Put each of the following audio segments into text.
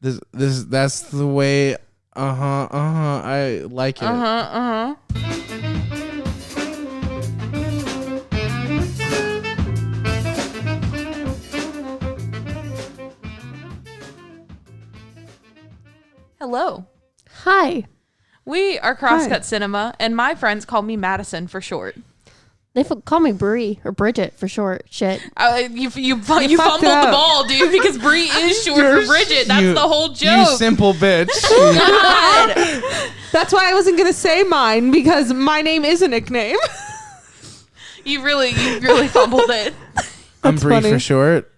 That's the way. I like it. Hello. Hi. We are Crosscut Cinema, and my friends call me Madison for short. They call me Brie or Bridget for short. Shit. You fumbled the ball, dude, because Brie is short for Bridget. That's the whole joke. You simple bitch. God. That's why I wasn't going to say mine, because my name is a nickname. You really fumbled it. I'm Brie for short.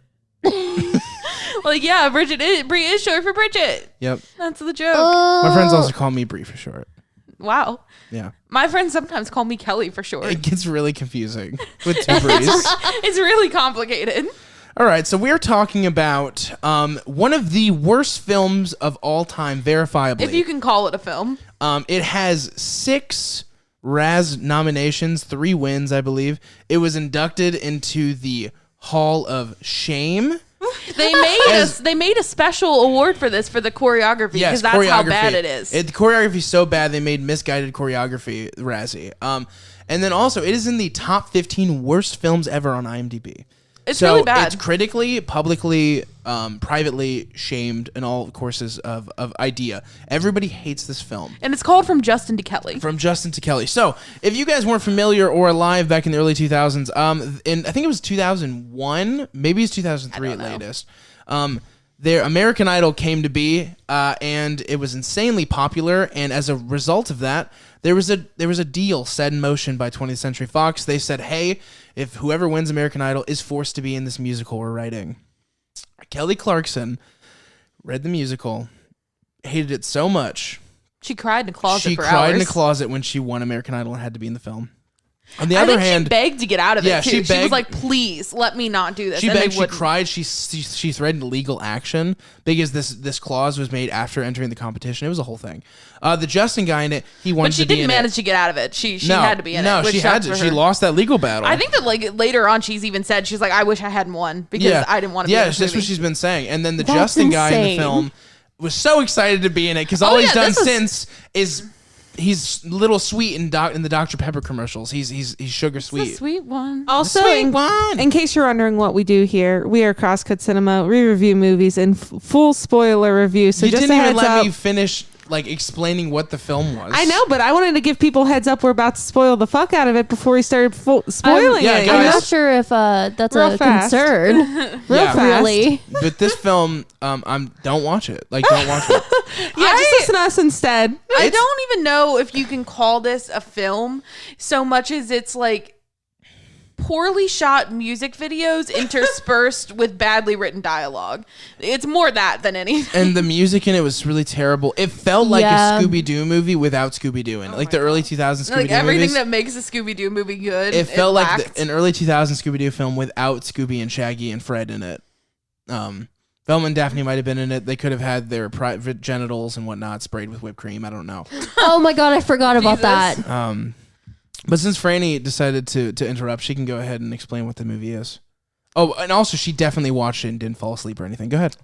Like, yeah, Brie is short for Bridget. Yep. That's the joke. My friends also call me Brie for short. Wow. Yeah. My friends sometimes call me Kelly for short. It gets really confusing with two Bries. It's really complicated. All right, so we're talking about one of the worst films of all time, verifiably. If you can call it a film. It has 6 Raz nominations, 3 wins, I believe. It was inducted into the Hall of Shame. They made a special award for this for the choreography, because that's how bad it is. The choreography is so bad they made misguided choreography Razzie. And then also it is in the top 15 worst films ever on IMDb. It's really bad. It's critically, publicly, privately shamed in all courses of idea. Everybody hates this film. And it's called From Justin to Kelly. From Justin to Kelly. So, if you guys weren't familiar or alive back in the early 2000s, I think it was 2001, maybe it's 2003 at latest. Their American Idol came to be, and it was insanely popular. And as a result of that, there was a deal set in motion by 20th Century Fox. They said, "Hey, if whoever wins American Idol is forced to be in this musical we're writing." Kelly Clarkson read the musical, hated it so much. She cried in a closet She for cried hours. in a closet when she won American Idol and had to be in the film. On the I other think hand, she begged to get out of it, too. she was like, please, let me not do this. She and begged, they she wouldn't. cried, she threatened legal action because this clause was made after entering the competition. It was a whole thing. The Justin guy in it, he wanted to be in it. But she didn't manage to get out of it. She had to be in it. No, she had to. She lost that legal battle. I think that later on she's even said, she's like, I wish I hadn't won because I didn't want to be in this that's movie. what she's been saying. And then the Justin guy in the film was so excited to be in it because all he's done since is... He's little sweet in the Dr. Pepper commercials. He's sugar sweet. It's a sweet one. Also, in case you're wondering what we do here, we are Crosscut Cinema. We review movies in full spoiler review. So you just didn't a even heads let up. me finish explaining what the film was. I know, but I wanted to give people heads up. We're about to spoil the fuck out of it before we started spoiling it. I'm not sure if that's Real a fast. concern. Really. But this film, don't watch it. Don't watch it. Yeah, just listen to us instead. I don't even know if you can call this a film so much as it's poorly shot music videos interspersed with badly written dialogue. It's more that than anything. And the music in it was really terrible. It felt like a Scooby-Doo movie without Scooby-Doo in it. The early 2000s Scooby-Doo everything movies. that makes a Scooby-Doo movie good. It felt like an early 2000s Scooby-Doo film without Scooby and Shaggy and Fred in it. Velma and Daphne might have been in it. They could have had their private genitals and whatnot sprayed with whipped cream. I don't know. Oh my God, I forgot about that. But since Franny decided to interrupt, she can go ahead and explain what the movie is. Oh, and also she definitely watched it and didn't fall asleep or anything. Go ahead.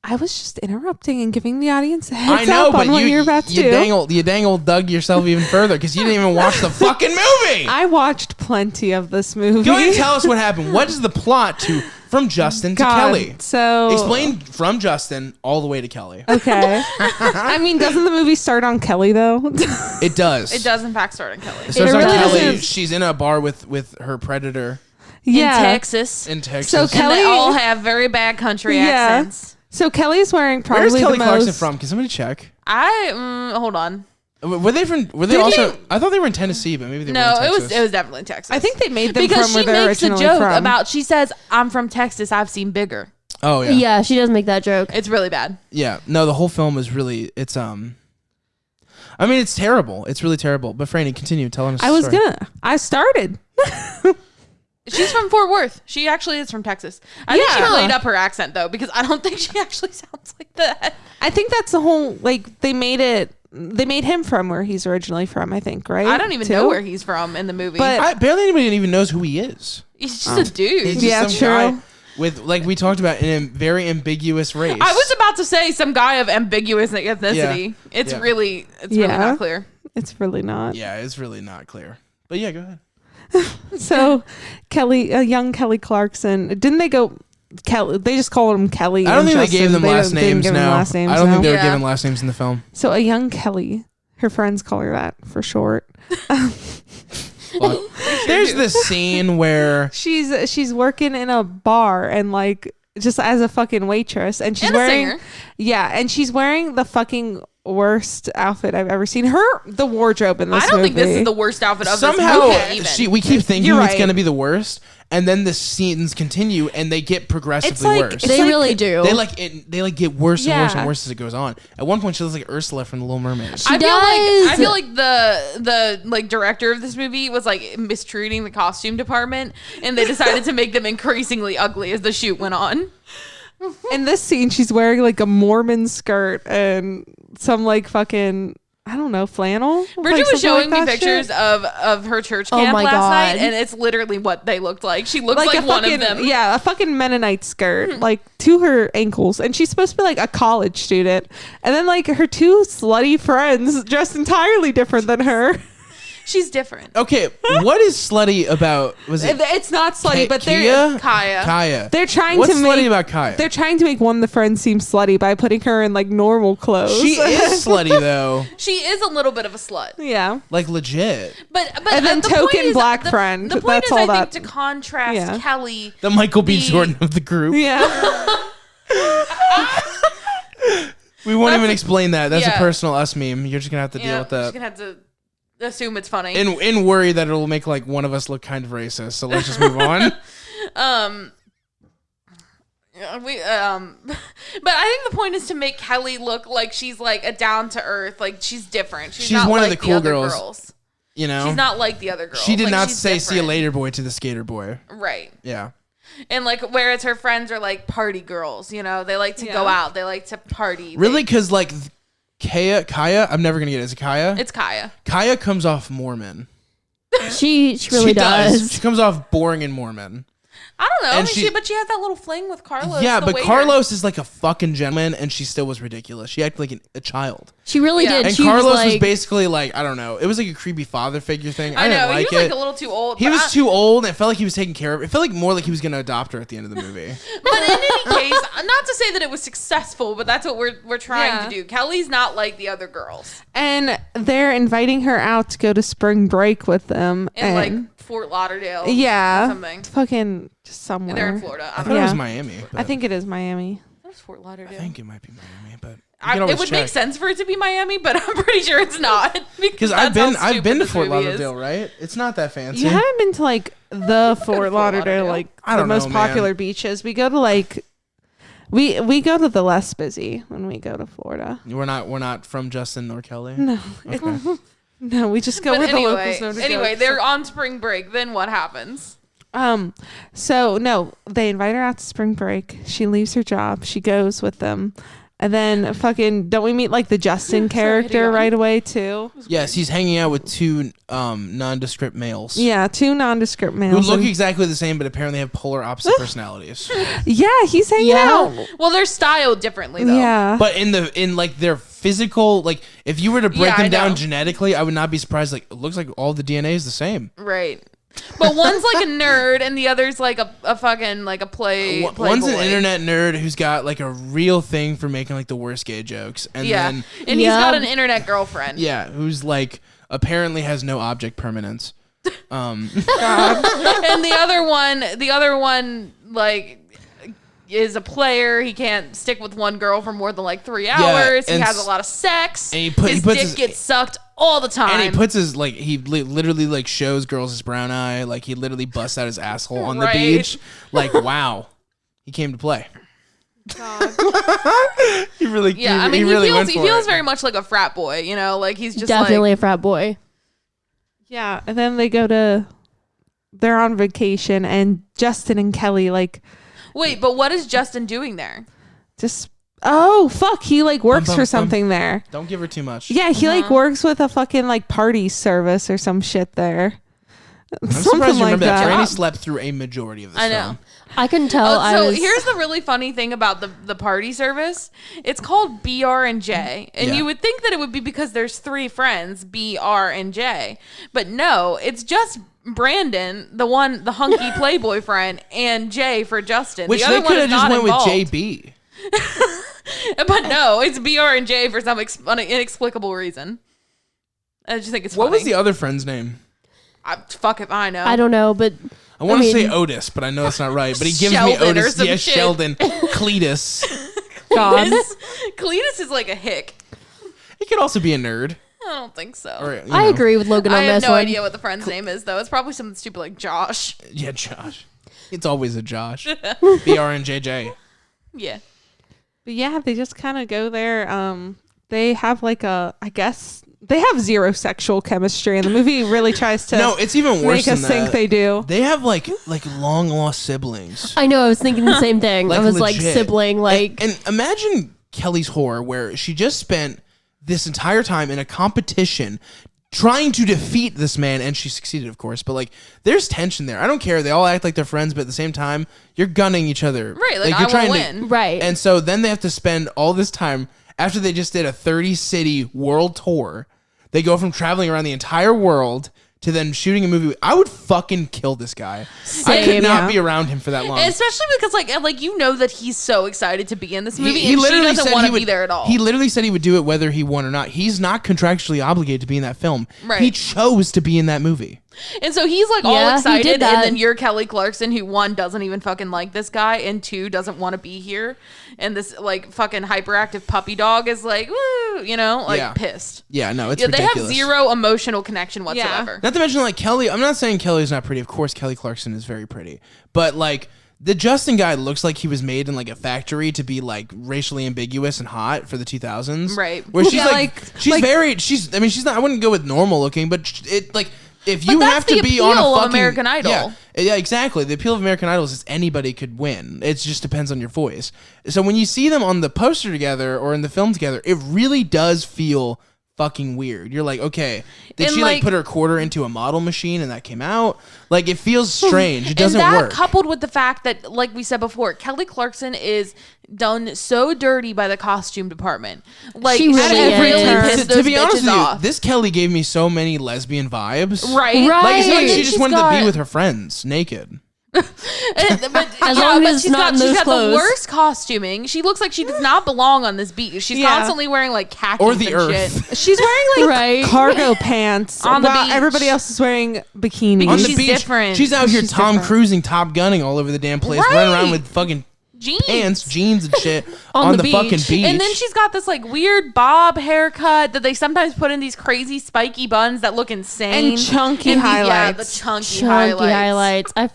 I was just interrupting and giving the audience a heads I know, up but on what you're about to do. You dangled dug yourself even further because you didn't even watch the fucking movie. I watched plenty of this movie. Go ahead and tell us what happened. What is the plot to From Justin to Kelly? So explain From Justin all the way to Kelly. Okay. I mean, doesn't the movie start on Kelly though? It does. It does in fact start on Kelly. It starts on really Kelly. does. She's in a bar with her predator. Yeah. In Texas. So And Kelly they all have very bad country accents. So Kelly's wearing probably Where's Kelly the Clarkson most... from? Can somebody check? Hold on. Were they from? Were they also? I thought they were in Tennessee, but maybe they were in Texas. it was definitely in Texas. I think they made them because from where she they're makes a originally joke from. about. She says, "I'm from Texas. I've seen bigger." Oh yeah. Yeah, she does make that joke. It's really bad. Yeah. No, the whole film is really. It's I mean, it's terrible. It's really terrible. But Franny, continue. Tell us. I started. She's from Fort Worth. She actually is from Texas. I think she played up her accent though, because I don't think she actually sounds like that. I think that's the whole they made him from where he's originally from, I think, right? I don't even know where he's from in the movie. But barely anybody even knows who he is. He's just a dude. He's just some guy. with, like we talked about, in a very ambiguous race. I was about to say some guy of ambiguous ethnicity. Yeah. It's Yeah. really not clear. It's really not. Yeah, it's really not clear. But yeah, go ahead. So young Kelly Clarkson, didn't they go Kelly? They just called him Kelly. I don't think Justin. they gave them last didn't names. give them No, last names, I don't think no. they were given last names in the film. So a young Kelly, her friends call her that for short. Well, there's this scene where She's working in a bar and like just as a fucking waitress, and she's And a wearing singer. and she's wearing the fucking worst outfit I've ever seen. The wardrobe in this I don't movie. think this is the worst outfit of somehow this movie. we keep thinking You're it's right. going to be the worst, and then the scenes continue and they get progressively worse. They really do. They get worse and worse and Yeah. worse as it goes on. At one point, she looks like Ursula from The Little Mermaid. I feel like the like director of this movie was like mistreating the costume department, and they decided to make them increasingly ugly as the shoot went on. In this scene, she's wearing like a Mormon skirt and some like fucking, I don't know, flannel. Bridget Like was something showing like me that pictures shit. of her church Oh camp my last God. night, and it's literally what they looked like. She looked like a one fucking, of them. Yeah, a fucking Mennonite skirt, like to her ankles. And she's supposed to be like a college student. And then like her two slutty friends dressed entirely different than her. She's different. Okay, what is slutty about? Was it It's not slutty, but they're Kia? Kaya. Kaya. they're trying What's to slutty make about Kaya? they're trying to make one of the friends seem slutty by putting her in like normal clothes. She is slutty though, She is a little bit of a slut. yeah. like legit. But And then the point token is- black the, friend. The point That's is, all I that. think, to contrast Yeah. Kelly. The Michael B. The- Jordan of the group. Yeah. We won't That's even a- explain that. That's yeah. a personal us meme. You're just gonna have to deal with She's that. gonna have to assume it's funny. In worry that it'll make like one of us look kind of racist. So let's just move on. But I think the point is to make Kelly look like she's like a down to earth, like she's different. She's She's not one of like the cool other girls. You know, She's not like the other girls. she did Like, not she's say "see you different. later, boy" to the skater boy. Right. Yeah. And like, whereas her friends are like party girls, you know, they like to go out, they like to party. Really, because like Kaya, I'm never gonna get it. Is it Kaya? It's Kaya. Kaya comes off Mormon. She really does. She comes off boring and Mormon. I don't know. And I mean, she- but she had that little fling with Carlos. Yeah, the but waiter. Carlos is like a fucking gentleman, and she still was ridiculous. She acted like a child. She really Yeah. did. And She Carlos was was like, basically like, I don't know. It was like a creepy father figure thing. I I know didn't like he was it. like a little too old. He but was too old. And it felt like he was taking care of. It felt like more like he was gonna adopt her at the end of the movie. But in any case, not to say that it was successful, but that's what we're trying Yeah. to do. Kelly's not like the other girls And they're inviting her out to go to spring break with them. in and like Fort Lauderdale. yeah, or something. fucking just somewhere. They're in Florida. I I thought don't it know. was Yeah. Miami. I but think it is Miami. That's Fort Lauderdale. I think it might be Miami, but It would make sense for it to be Miami, but I'm pretty sure it's not. Because I've been to Fort Lauderdale, right? It's not that fancy. You haven't been to like the Fort Fort Lauderdale, Lauderdale. like I the don't most know, man. popular beaches. We go to like we go to the less busy when we go to Florida. We're not from Justin nor Kelly. No, Okay. no, we just go But where the anyway, locals know to go. anyway, they're on spring break. Then what happens? So no, they invite her out to spring break. She leaves her job. She goes with them. And then fucking don't we meet like the Justin character hitting on. right away too? Yes, he's hanging out with two nondescript males. Yeah, two nondescript Who males. look and- exactly the same, but apparently have polar opposite personalities. yeah, he's hanging Yeah. out. Well, they're styled differently though. Yeah. But in like their physical, like if you were to break Yeah, I them down know. genetically, I would not be surprised. Like it looks like all the DNA is the same. Right. But one's like a nerd and the other's like a fucking like a One's an playboy. internet nerd who's got like a real thing for making like the worst gay jokes, and Yeah. then And he's got an internet girlfriend. yeah, who's like apparently has no object permanence. And the other one like is a player. He can't stick with one girl for more than like 3 hours. He and has a lot of sex. and he his puts dick his- gets sucked all the time. And he puts his like he literally like shows girls his brown eye, like he literally busts out his asshole on the Right. beach. Like wow, he came to play. He really yeah, I mean, he really feels, went he for feels it. very much like a frat boy, you know, like he's just definitely like, a frat boy. Yeah, and then they're on vacation, and Justin and Kelly like wait, but what is Justin doing there? just he like works bum, for bum. something there. Don't give her too much. Yeah, he like works with a fucking like party service or some shit there. I'm surprised you remember that. that. Franny slept through a majority of this I know. film. I couldn't tell. Here's the really funny thing about the party service. It's called BR and J, and you would think that it would be because there's 3 friends, BR and J, but no, it's just Brandon, the hunky playboy friend, and J for Justin. Which the other they could have just went involved. with JB. But no, it's BR and J for some inexplicable reason. I just think it's funny. What was the other friend's name? Fuck if I know. I don't know, but I want to say Otis, but I know it's not right. But he gives Sheldon me or Otis. some Yeah, shit. Sheldon. Cletus. God. Cletus is like a hick. He could also be a nerd. I don't think so. Or, you I know. agree with Logan on I have this no one. idea what the friend's name is, though. It's probably something stupid like Josh. Yeah, Josh. It's always a Josh. BR and JJ. Yeah. But yeah, they just kind of go there. They have like I guess they have zero sexual chemistry, and the movie really tries to No, it's even worse make than us think that. they do. They have like long lost siblings. I know. I was thinking the same thing. I was like legit. sibling, like and imagine Kelly's horror, where she just spent this entire time in a competition trying to defeat this man, and she succeeded, of course. But like, there's tension there. I don't care. They all act like they're friends, but at the same time, you're gunning each other. Right. Like you're I trying will to win. right. And so then they have to spend all this time after they just did a 30-city world tour. They go from traveling around the entire world to then shooting a movie. I would fucking kill this guy. I could Same. not Yeah. be around him for that long. Especially because like you know that he's so excited to be in this movie, He and she literally doesn't said want he to would be there at all. He literally said he would do it whether he won or not. He's not contractually obligated to be in that film. Right. He chose to be in that movie. And so he's like Yeah, all he did excited, that. and then you're Kelly Clarkson, who 1 doesn't even fucking like this guy, and 2 doesn't want to be here, and this like fucking hyperactive puppy dog is like, woo, Yeah. pissed. Yeah, no, it's Yeah, they ridiculous. have zero emotional connection whatsoever. Not to mention, like, Kelly, I'm not saying Kelly's not pretty. Of course, Kelly Clarkson is very pretty. But, like, the Justin guy looks like he was made in, like, a factory to be, like, racially ambiguous and hot for the 2000s. Right. Where she's, Yeah, she's not, I wouldn't go with normal looking, but it, like, if you But have that's to the be on a appeal of fucking American Idol. Yeah, exactly. The appeal of American Idol is anybody could win. It just depends on your voice. So when you see them on the poster together or in the film together, it really does feel fucking weird. You're like, okay, did And, she like like- put her quarter into a model machine and that came out? Like, it feels strange. It doesn't and that work. coupled with the fact that, like we said before, Kelly Clarkson is done so dirty by the costume department. Like She really is. pissed To those be honest bitches with you, off. this Kelly gave me so many lesbian vibes. Right. Right. Like, it's not like And she then just she's wanted to got- be with her friends naked. But As long as it's she's not in she's those got clothes. the worst costuming. She looks like she does not belong on this beach. She's Yeah. constantly wearing like khakis Or the and earth. shit. She's wearing like Right. cargo pants On the while beach. everybody else is wearing bikinis. On the She's beach, different. she's out here She's Tom different. Cruising, Top Gunning all over the damn place, Right. running around with fucking Jeans. pants, jeans, and shit On on the the fucking beach. beach. And then she's got this like weird bob haircut that they sometimes put in these crazy spiky buns that look insane. And chunky Yeah, highlights. the chunky, chunky highlights. highlights.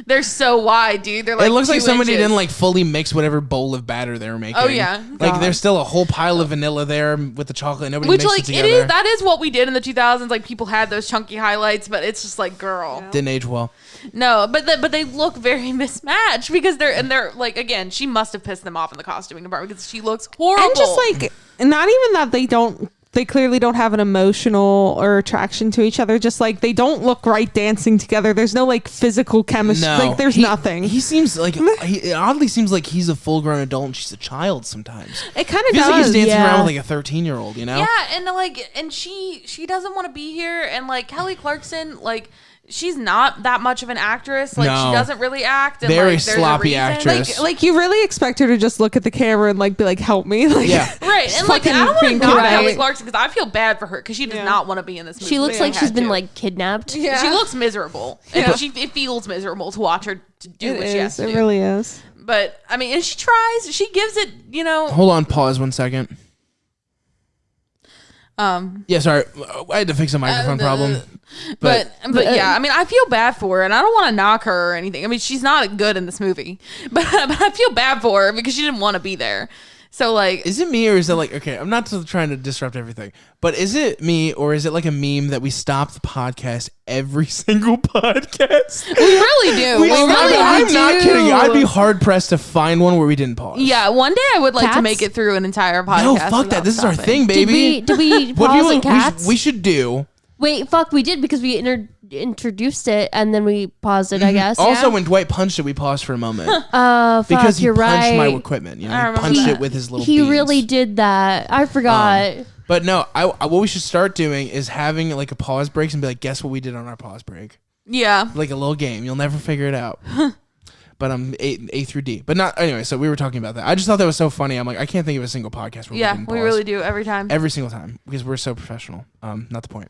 They're so wide, dude. They're like it looks like 2 somebody inches. didn't like fully mix whatever bowl of batter they were making. Oh, yeah. like God. there's still a whole pile of vanilla there with the chocolate. Nobody Which mixed like it it together. is. That is what we did in the 2000s. Like people had those chunky highlights, but it's just like, girl, Didn't age well. no. But they look very mismatched because they're like, again, she must have pissed them off in the costuming department because she looks horrible. And just like not even that they clearly don't have an emotional or attraction to each other. Just like they don't look right dancing together. There's no like physical chemistry. No, Like there's nothing. He seems like it oddly seems like he's a full-grown adult and she's a child sometimes. It kind of Feels like he's does. dancing yeah. around with like a 13-year-old. You know? Yeah, and like, and she doesn't want to be here, and like Kelly Clarkson, like she's not that much of an actress. Like No. she doesn't really act. And, Very like, there's a sloppy reason. actress. like you really expect her to just look at the camera and like be like, help me. Like, Yeah. Right, she's and like I fucking don't want to being knock right. Kelly Clarkson because I feel bad for her because she does Yeah. not want to be in this movie. She looks but like she she's had been to. like kidnapped. Yeah. She looks miserable. Yeah. And it feels miserable to watch her to do It what she has is. to It do. really is. But I mean, and she tries. She gives it. Hold on, pause 1 second. Yeah, sorry, I had to fix a microphone problem. But yeah, I mean, I feel bad for her, and I don't want to knock her or anything. I mean, she's not good in this movie, but I feel bad for her because she didn't want to be there. So like, Is it me or is it like, okay, I'm not trying to disrupt everything, but is it me or is it like a meme that we stop the podcast every single podcast? we really do. We stop really it. I'm do. not kidding you. I'd be hard pressed to find one where we didn't pause. Yeah, one day I would like to Cats? make it through an entire podcast. No, fuck that. without This is our stopping. thing, baby. Did we What pause people- on cats? we should do Wait, fuck, we did because we introduced it and then we paused it, I guess. Also, when Dwight punched it, we paused for a moment. Fuck, because he you're punched right. my equipment. You know, I he remember punched that. it with his little He beads. really did that. I forgot. But no, what we should start doing is having like a pause breaks and be like, guess what we did on our pause break? Yeah. Like a little game. You'll never figure it out. But I'm A through D. But not anyway. So we were talking about that. I just thought that was so funny. I'm like, I can't think of a single podcast where we didn't we pause. really do every time. Every single time because we're so professional. Not the point.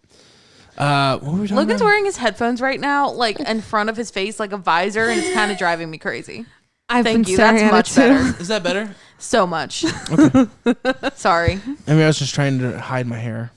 What were we talking Logan's about? wearing his headphones right now, like in front of his face, like a visor, and it's kind of driving me crazy. Thank you. That's much better. Is that better? So much. Okay. Sorry. Maybe I was just trying to hide my hair.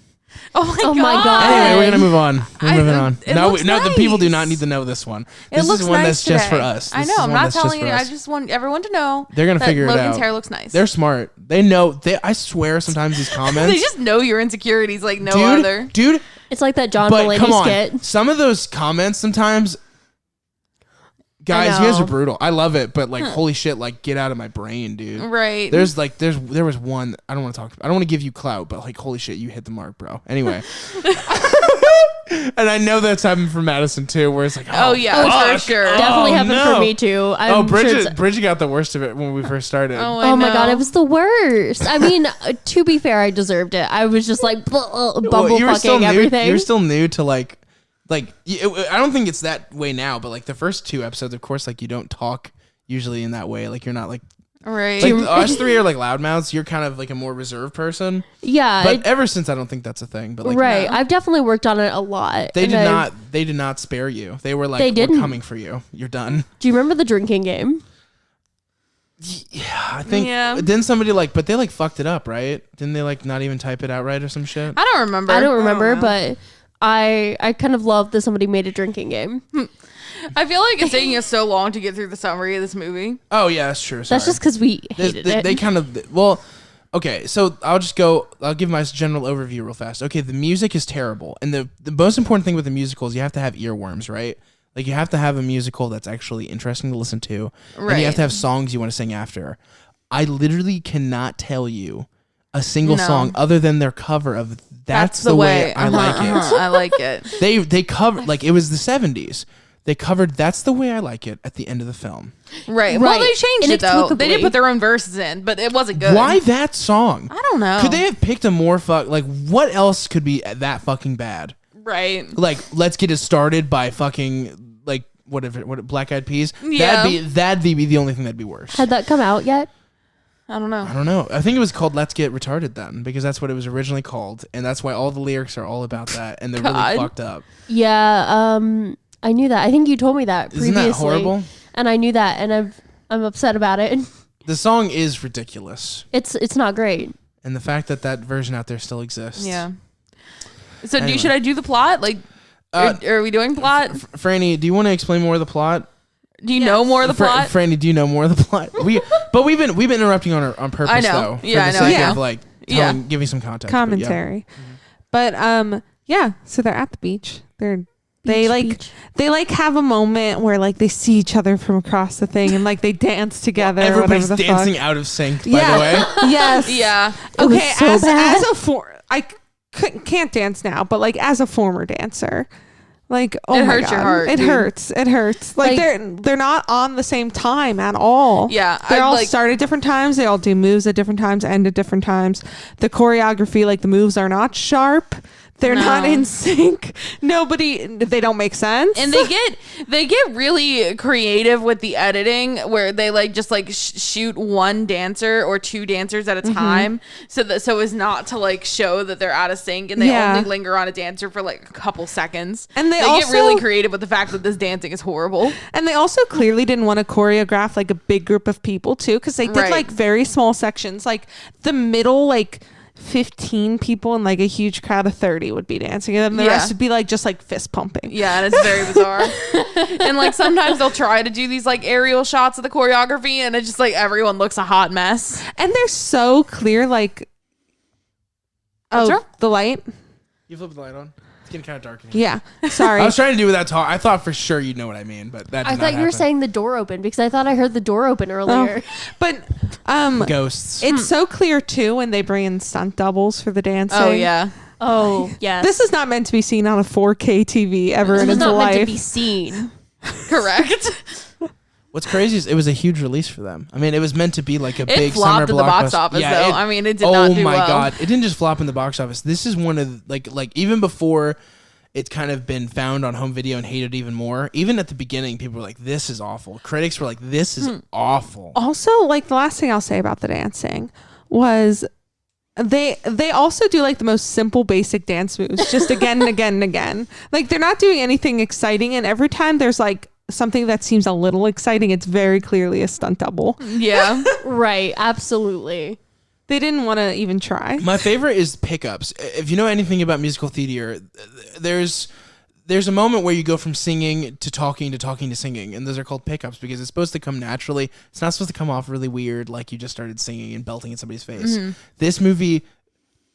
Oh my Oh god. my God. Anyway, we're gonna move on. We're moving on. It No, looks the people do nice. not need to know this one. It This looks is one nice that's just for today. us. I This know. is I'm one not that's just telling for you. us. I just want everyone to know. They're gonna that figure it Logan's out. hair looks nice. They're smart. They know. I swear, sometimes these comments. They just know your insecurities like no other. Dude. It's like that John But Mulaney come on, skit. some of those comments sometimes. Guys, you guys know. are brutal. I love it, but like, holy shit, like, get out of my brain, dude. Right. There was one. I don't want to talk. I don't want to give you clout, but like, holy shit, you hit the mark, bro. Anyway. And I know that's happened for Madison too, where it's like, Oh, yeah, fuck. for sure. Definitely happened no. for me too. I'm Bridget got the worst of it when we first started. I Oh my god, know. it was the worst. I mean, to be fair, I deserved it. I was just like bumble you were still fucking new. everything. You were still new to I don't think it's that way now, but like the first 2 episodes, of course, like you don't talk usually in that way. Like you're not like Right. us 3 are like loudmouths. You're kind of like a more reserved person. yeah, But ever since, I don't think that's a thing. But like, right. I've definitely worked on it a lot. They and did I've- not. They did not spare you. They were like, They we're didn't. coming for you. You're done. Do you remember the drinking game? Yeah, I think. Yeah. Didn't somebody but they like fucked it up, right? Didn't they like not even type it out right or some shit? I don't remember. I don't remember, know. but I kind of love that somebody made a drinking game. I feel like it's taking us so long to get through the summary of this movie. Oh yeah, that's true. That's just because we hated it. They kind of okay, so I'll give my general overview real fast. Okay, the music is terrible. And the most important thing with the musical is you have to have earworms, right? Like you have to have a musical that's actually interesting to listen to. And you have Right. to have songs you want to sing after. I literally cannot tell you a single No. song other than their cover of That's the way I like it. I like it. They covered like it was the 70s. They covered That's the Way I Like It at the end of the film. Right. Well, Right. they changed it though. Inexplicably. They did put their own verses in, but it wasn't good. Why that song? I don't know. Could they have picked a more what else could be that fucking bad? Right. Like, let's get it started by fucking what Black Eyed Peas? Yeah. That'd be the only thing that'd be worse. Had that come out yet? I don't know. I don't know. I think it was called Let's Get Retarded then, because that's what it was originally called, and that's why all the lyrics are all about that, and they're really God. fucked up. Yeah, I knew that. I think you told me that Isn't previously. that horrible? And I knew that, and I'm upset about it. The song is ridiculous, It's not great. and the fact that version out there still exists. Yeah. So Anyway. should I do the plot? Like, are we doing plot? Franny, do you want to explain more of the plot? Do you know more of the plot? Franny, do you know more of the plot? We've been interrupting on purpose I know. though. Yeah, for I the know. sake Yeah. of Yeah. giving some context. Commentary. But yeah, so they're at the beach. They have a moment where they see each other from across the thing and they dance together. Everybody's whatever the dancing fuck. out of sync. By Yeah. the way, Yes. Yeah. It was Okay. so bad. As a I can't dance now, but as a former dancer, oh It my hurts your God. heart, It dude. hurts. It hurts. They're not on the same time at all. Yeah, They I, all like- start at different times. They all do moves at different times, end at different times. The choreography, the moves are not sharp. They're not No. in sync. They don't make sense. And they get really creative with the editing, where they just shoot one dancer or two dancers at a time, so as not to show that they're out of sync, and they Yeah. only linger on a dancer for a couple seconds. And they get also- really creative with the fact that this dancing is horrible. And they also clearly didn't want to choreograph a big group of people too, because they did Right. very small sections. The middle 15 people and a huge crowd of 30 would be dancing, and then the Yeah. rest would be just fist pumping. Yeah, and it's very bizarre. And sometimes they'll try to do these aerial shots of the choreography, and it's just everyone looks a hot mess. And they're so clear. What's wrong? The light. you flip the light on. It's getting kind of dark in here. Yeah. Sorry. I was trying to do with that talk. I thought for sure you'd know what I mean, but that did I not thought you were happen. saying the door open because I thought I heard the door open earlier. But ghosts. it's so clear too when they bring in stunt doubles for the dancing. Oh yeah. Oh, yes. This is not meant to be seen on a 4K TV ever This in was its not life. meant to be seen. Correct. What's crazy is it was a huge release for them. I mean, it was meant to be like a It big flopped summer at the box blockbuster. office, Yeah, though. I mean, it did not do Oh my well. god, it didn't just flop in the box office. This is one of like even before it's kind of been found on home video and hated even more. Even at the beginning, people were like, "This is awful." Critics were like, "This is awful." Also, like the last thing I'll say about the dancing was they also do like the most simple basic dance moves just again and again and again. Like they're not doing anything exciting, and every time there's like something that seems a little exciting, it's very clearly a stunt double. Yeah. Right. Absolutely. They didn't want to even try. My favorite is pickups. If you know anything about musical theater, there's a moment where you go from singing to talking to singing, and those are called pickups because it's supposed to come naturally. It's not supposed to come off really weird like you just started singing and belting in somebody's face. This movie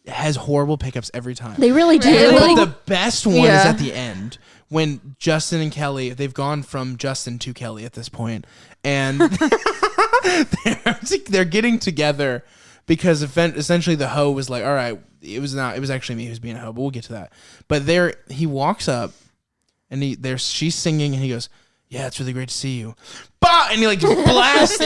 has horrible pickups every time. They really do. Really? But the best one is Yeah. at the end when Justin and Kelly, they've gone from Justin to Kelly at this point, and they're getting together because essentially the hoe was like, all right, it was actually me who's being a hoe, but we'll get to that. But he walks up and she's singing and he goes, yeah, it's really great to see you. Bah! And he like blasts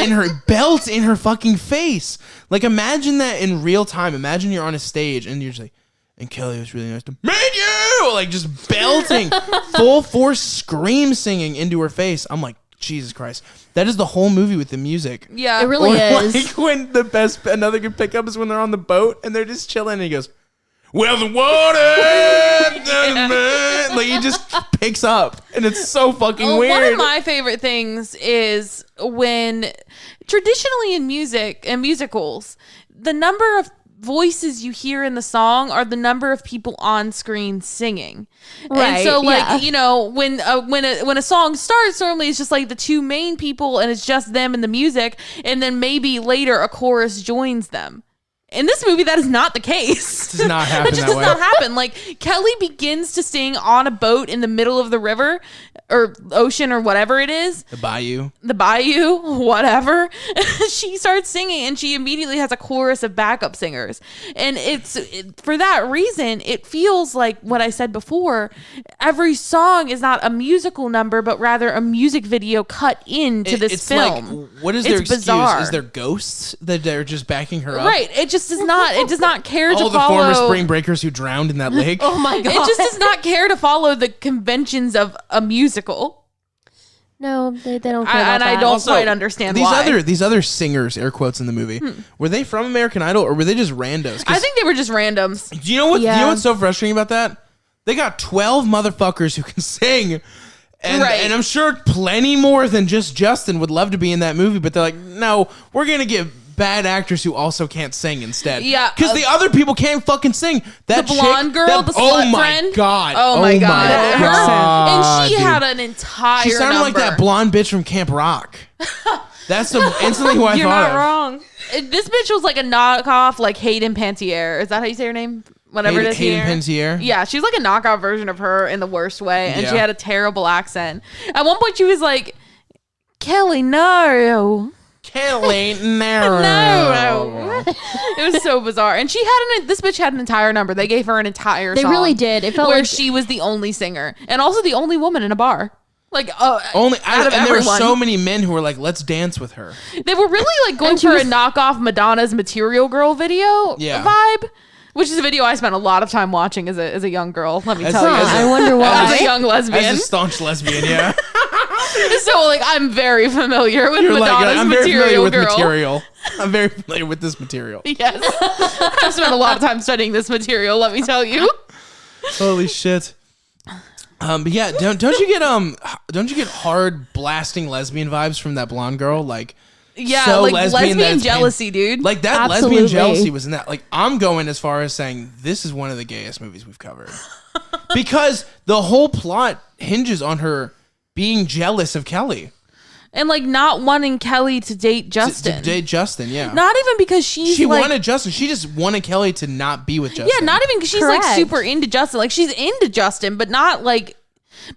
belts in her fucking face. Like imagine that in real time. Imagine you're on a stage and you're just like, and Kelly, was really nice to meet you. Like just belting, full force scream singing into her face. I'm like, Jesus Christ. That is the whole movie with the music. Yeah. It really Or is. like when another good pickup is when they're on the boat and they're just chilling and he goes, well, the water. Like he just picks up and it's so fucking weird. One of my favorite things is when traditionally in music and musicals, the number of voices you hear in the song are the number of people on screen singing. Right, And so like, yeah. you know, when a song starts, normally it's just like the two main people and it's just them and the music. And then maybe later a chorus joins them. In this movie, that is not the case. Does not happen That just that does way. not happen. Like Kelly begins to sing on a boat in the middle of the river or ocean or whatever it is. The bayou. The bayou, whatever. She starts singing and she immediately has a chorus of backup singers. And for that reason, it feels like what I said before. Every song is not a musical number, but rather a music video cut into this It's film. like, what is their It's excuse? bizarre. Is there ghosts that they're just backing her up? Right. It just does not. It does not care to All the follow. former spring breakers who drowned in that lake. Oh my god. It just does not care to follow the conventions of a musical. No, they don't care about And that. I don't Also, quite understand these why. these other singers, air quotes in the movie, were they from American Idol or were they just randos? 'Cause I think they were just randoms. do you know what? Do you Yeah. know what's so frustrating about that? They got 12 motherfuckers who can sing. And, Right. and I'm sure plenty more than just Justin would love to be in that movie, but they're like, no, we're gonna get bad actors who also can't sing instead. Yeah, because the other people can't fucking sing. That The blonde chick, girl, that, the oh slut my friend. god, Oh my god. Her- And she dude. had an entire She sounded like number. that blonde bitch from Camp Rock. That's instantly who I You're thought not of. wrong. This bitch was like a knockoff, like Hayden Panettiere. Is that how you say her name? Whatever it is. Hayden here. Panettiere? Yeah, she's like a knockoff version of her in the worst way, and she Yeah. had a terrible accent. At one point, she was like, "Kelly, no." Kelly, no. No, it was so bizarre, and this bitch had an entire number. They gave her an entire They song really did. It felt where like she was the only singer and also the only woman in a bar. Like Only out of and there were everyone. so many men who were like, "Let's dance with her." They were really like going And she for was- a knockoff Madonna's Material Girl video Yeah. vibe, which is a video I spent a lot of time watching as a young girl. Let me As- tell you, as I wonder as a why. young lesbian. As a staunch lesbian, yeah. So like I'm very familiar with You're Madonna's like, I'm very familiar Material with Girl. material. I'm very familiar with this material. Yes, I've spent a lot of time studying this material. Let me tell you. Holy shit. But yeah, don't you get hard blasting lesbian vibes from that blonde girl? Like, Yeah, so like that lesbian it's jealousy, dude. Like that Absolutely. lesbian jealousy was in that. Like, I'm going as far as saying this is one of the gayest movies we've covered because the whole plot hinges on her being jealous of Kelly. And like not wanting Kelly to date Justin. To date Justin, yeah. Not even because she like, wanted Justin. She just wanted Kelly to not be with Justin. Yeah, not even because she's like Correct. super into Justin. Like she's into Justin, but not like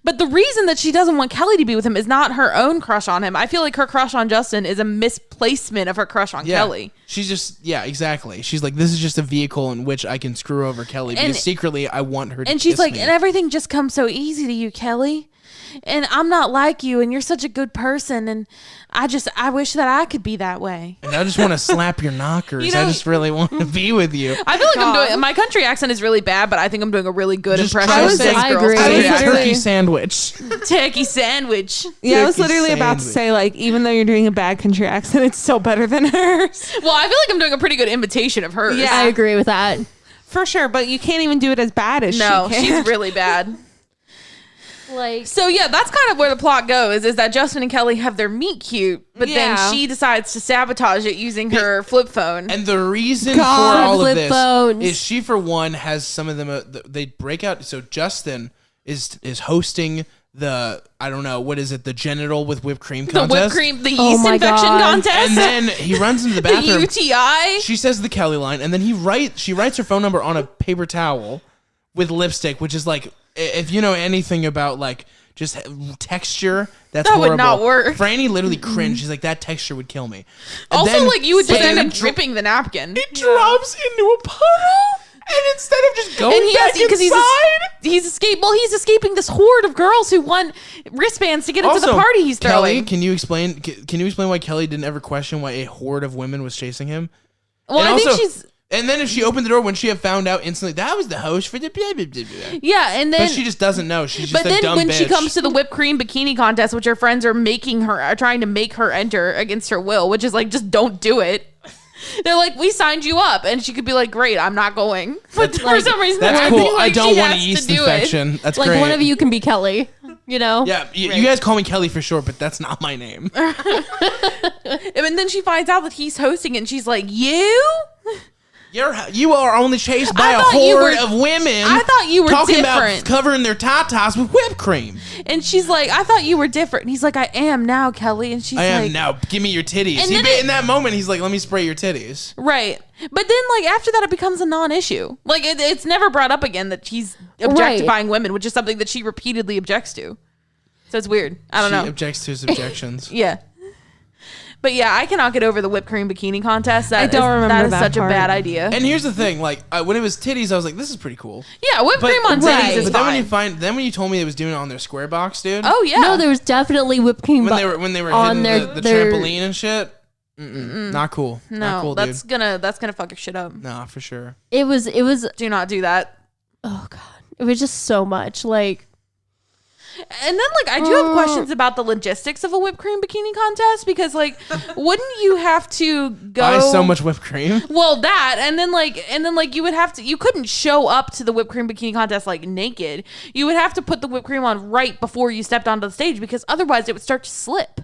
But the reason that she doesn't want Kelly to be with him is not her own crush on him. I feel like her crush on Justin is a misplacement of her crush on Kelly. She's just, exactly. She's like, this is just a vehicle in which I can screw over Kelly because secretly I want her to And she's kiss like, me. and everything just comes so easy to you, Kelly. And I'm not like you, and you're such a good person, and I wish that I could be that way. And I just want to slap your knockers. I just really want to be with you. I feel like I'm doing, my country accent is really bad, but I think I'm doing a really good Just impression try of to say- this I girl's agree. country I was accent. Turkey sandwich. Turkey sandwich. Yeah, I was Turkey literally about to sandwich. say, like, even though you're doing a bad country accent, it's still better than hers. Well, I feel like I'm doing a pretty good imitation of hers. Yeah. I agree with that. For sure, but you can't even do it as bad as No, she can. she's really bad. Like, So yeah, that's kind of where the plot goes, is that Justin and Kelly have their meet cute, but Yeah. then she decides to sabotage it using her flip phone. And the reason God, for all of flip this phones. is she, for one, has some of them. They break out. So Justin is hosting the, I don't know, what is it? The genital with whipped cream The contest. whipped cream, the Oh yeast my infection God. contest, And then he runs into the the bathroom. UTI. She says the Kelly line, and then she writes her phone number on a paper towel with lipstick, which is like, if you know anything about like just texture, that's That horrible. would not work. Franny literally cringed. She's like, that texture would kill me. And Also, then- like you would just but end then up dripping the napkin. It drops into a puddle, and instead of just going And he back has because inside, he's escaping this horde of girls who want wristbands to get into the party he's Kelly, throwing. can you explain why Kelly didn't ever question why a horde of women was chasing him? Well, And I think also- she's And then if she opened the door, when she had found out instantly that was the host for the blah, blah, blah, blah. yeah, and then But she just doesn't know. She's just but a then dumb when bitch. she comes to the whipped cream bikini contest, which her friends are trying to make her enter against her will, which is like, just don't do it. They're like, we signed you up, and she could be like, great, I'm not going. But for some reason, That's they're cool. acting like I don't she want a has to yeast do it. infection. That's like great. one of you can be Kelly, you know? Yeah, you guys call me Kelly for short, but that's not my name. And then she finds out that he's hosting it, and she's like, you? You are only chased by I a thought you horde were- of women. I thought you were talking different. about covering their tatas with whipped cream. And she's like, I thought you were different. And he's like, I am now, Kelly. And she's I am like, now. Give me your titties. And then In that moment, he's like, "Let me spray your titties." right. But then, like, after that, it becomes a non-issue. Like, it's never brought up again that he's objectifying women, which is something that she repeatedly objects to. So it's weird. I don't She know. objects to his objections. Yeah. But yeah, I cannot get over the whipped cream bikini contest. I don't remember that is that such part. a bad idea. And here's the thing: like when it was titties, I was like, "This is pretty cool." yeah, whipped But, cream on titties is but then fine. when you told me it was doing it on their square box, dude. Oh yeah. No, there was definitely whipped cream when they were on hitting the their trampoline and shit. Not cool. no, Not cool, that's dude. gonna fuck your shit up. Nah, for sure. It was Do not do that. oh god. It was just so much. Like, And then, like, I do have questions about the logistics of a whipped cream bikini contest because, like, wouldn't you have to go Buy so much whipped cream. Well, that and then you would have to. You couldn't show up to the whipped cream bikini contest like naked. You would have to put the whipped cream on right before you stepped onto the stage because otherwise it would start to slip.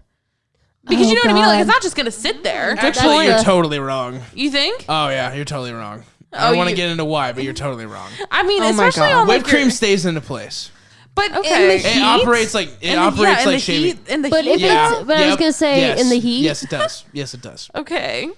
Because Oh, you know what I mean? Like, God. it's not just gonna sit there. Actually, you're point. totally wrong. You think? Oh yeah, you're totally wrong. I Oh, don't want to you- get into why, but you're totally wrong. I mean, Oh my especially God. on like Whipped cream your- stays into place. but Okay. in the It heat, operates like in the shaving. heat, in the But heat. if it's- but I was gonna say, in the heat? Yes, it does. Yes, it does. Okay.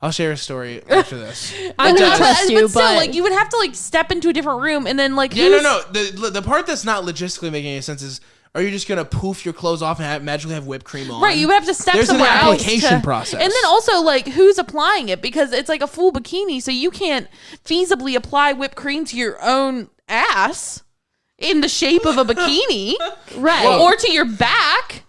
I'll share a story after this. I'm It gonna does. trust you, still, but like you would have to like step into a different room and then like Yeah, no. The part that's not logistically making any sense is, are you just gonna poof your clothes off and magically have whipped cream on? Right, you would have to step There's an somewhere else application to- process. And then also, like, who's applying it? Because it's like a full bikini, so you can't feasibly apply whipped cream to your own ass in the shape of a bikini. right. Or to your back.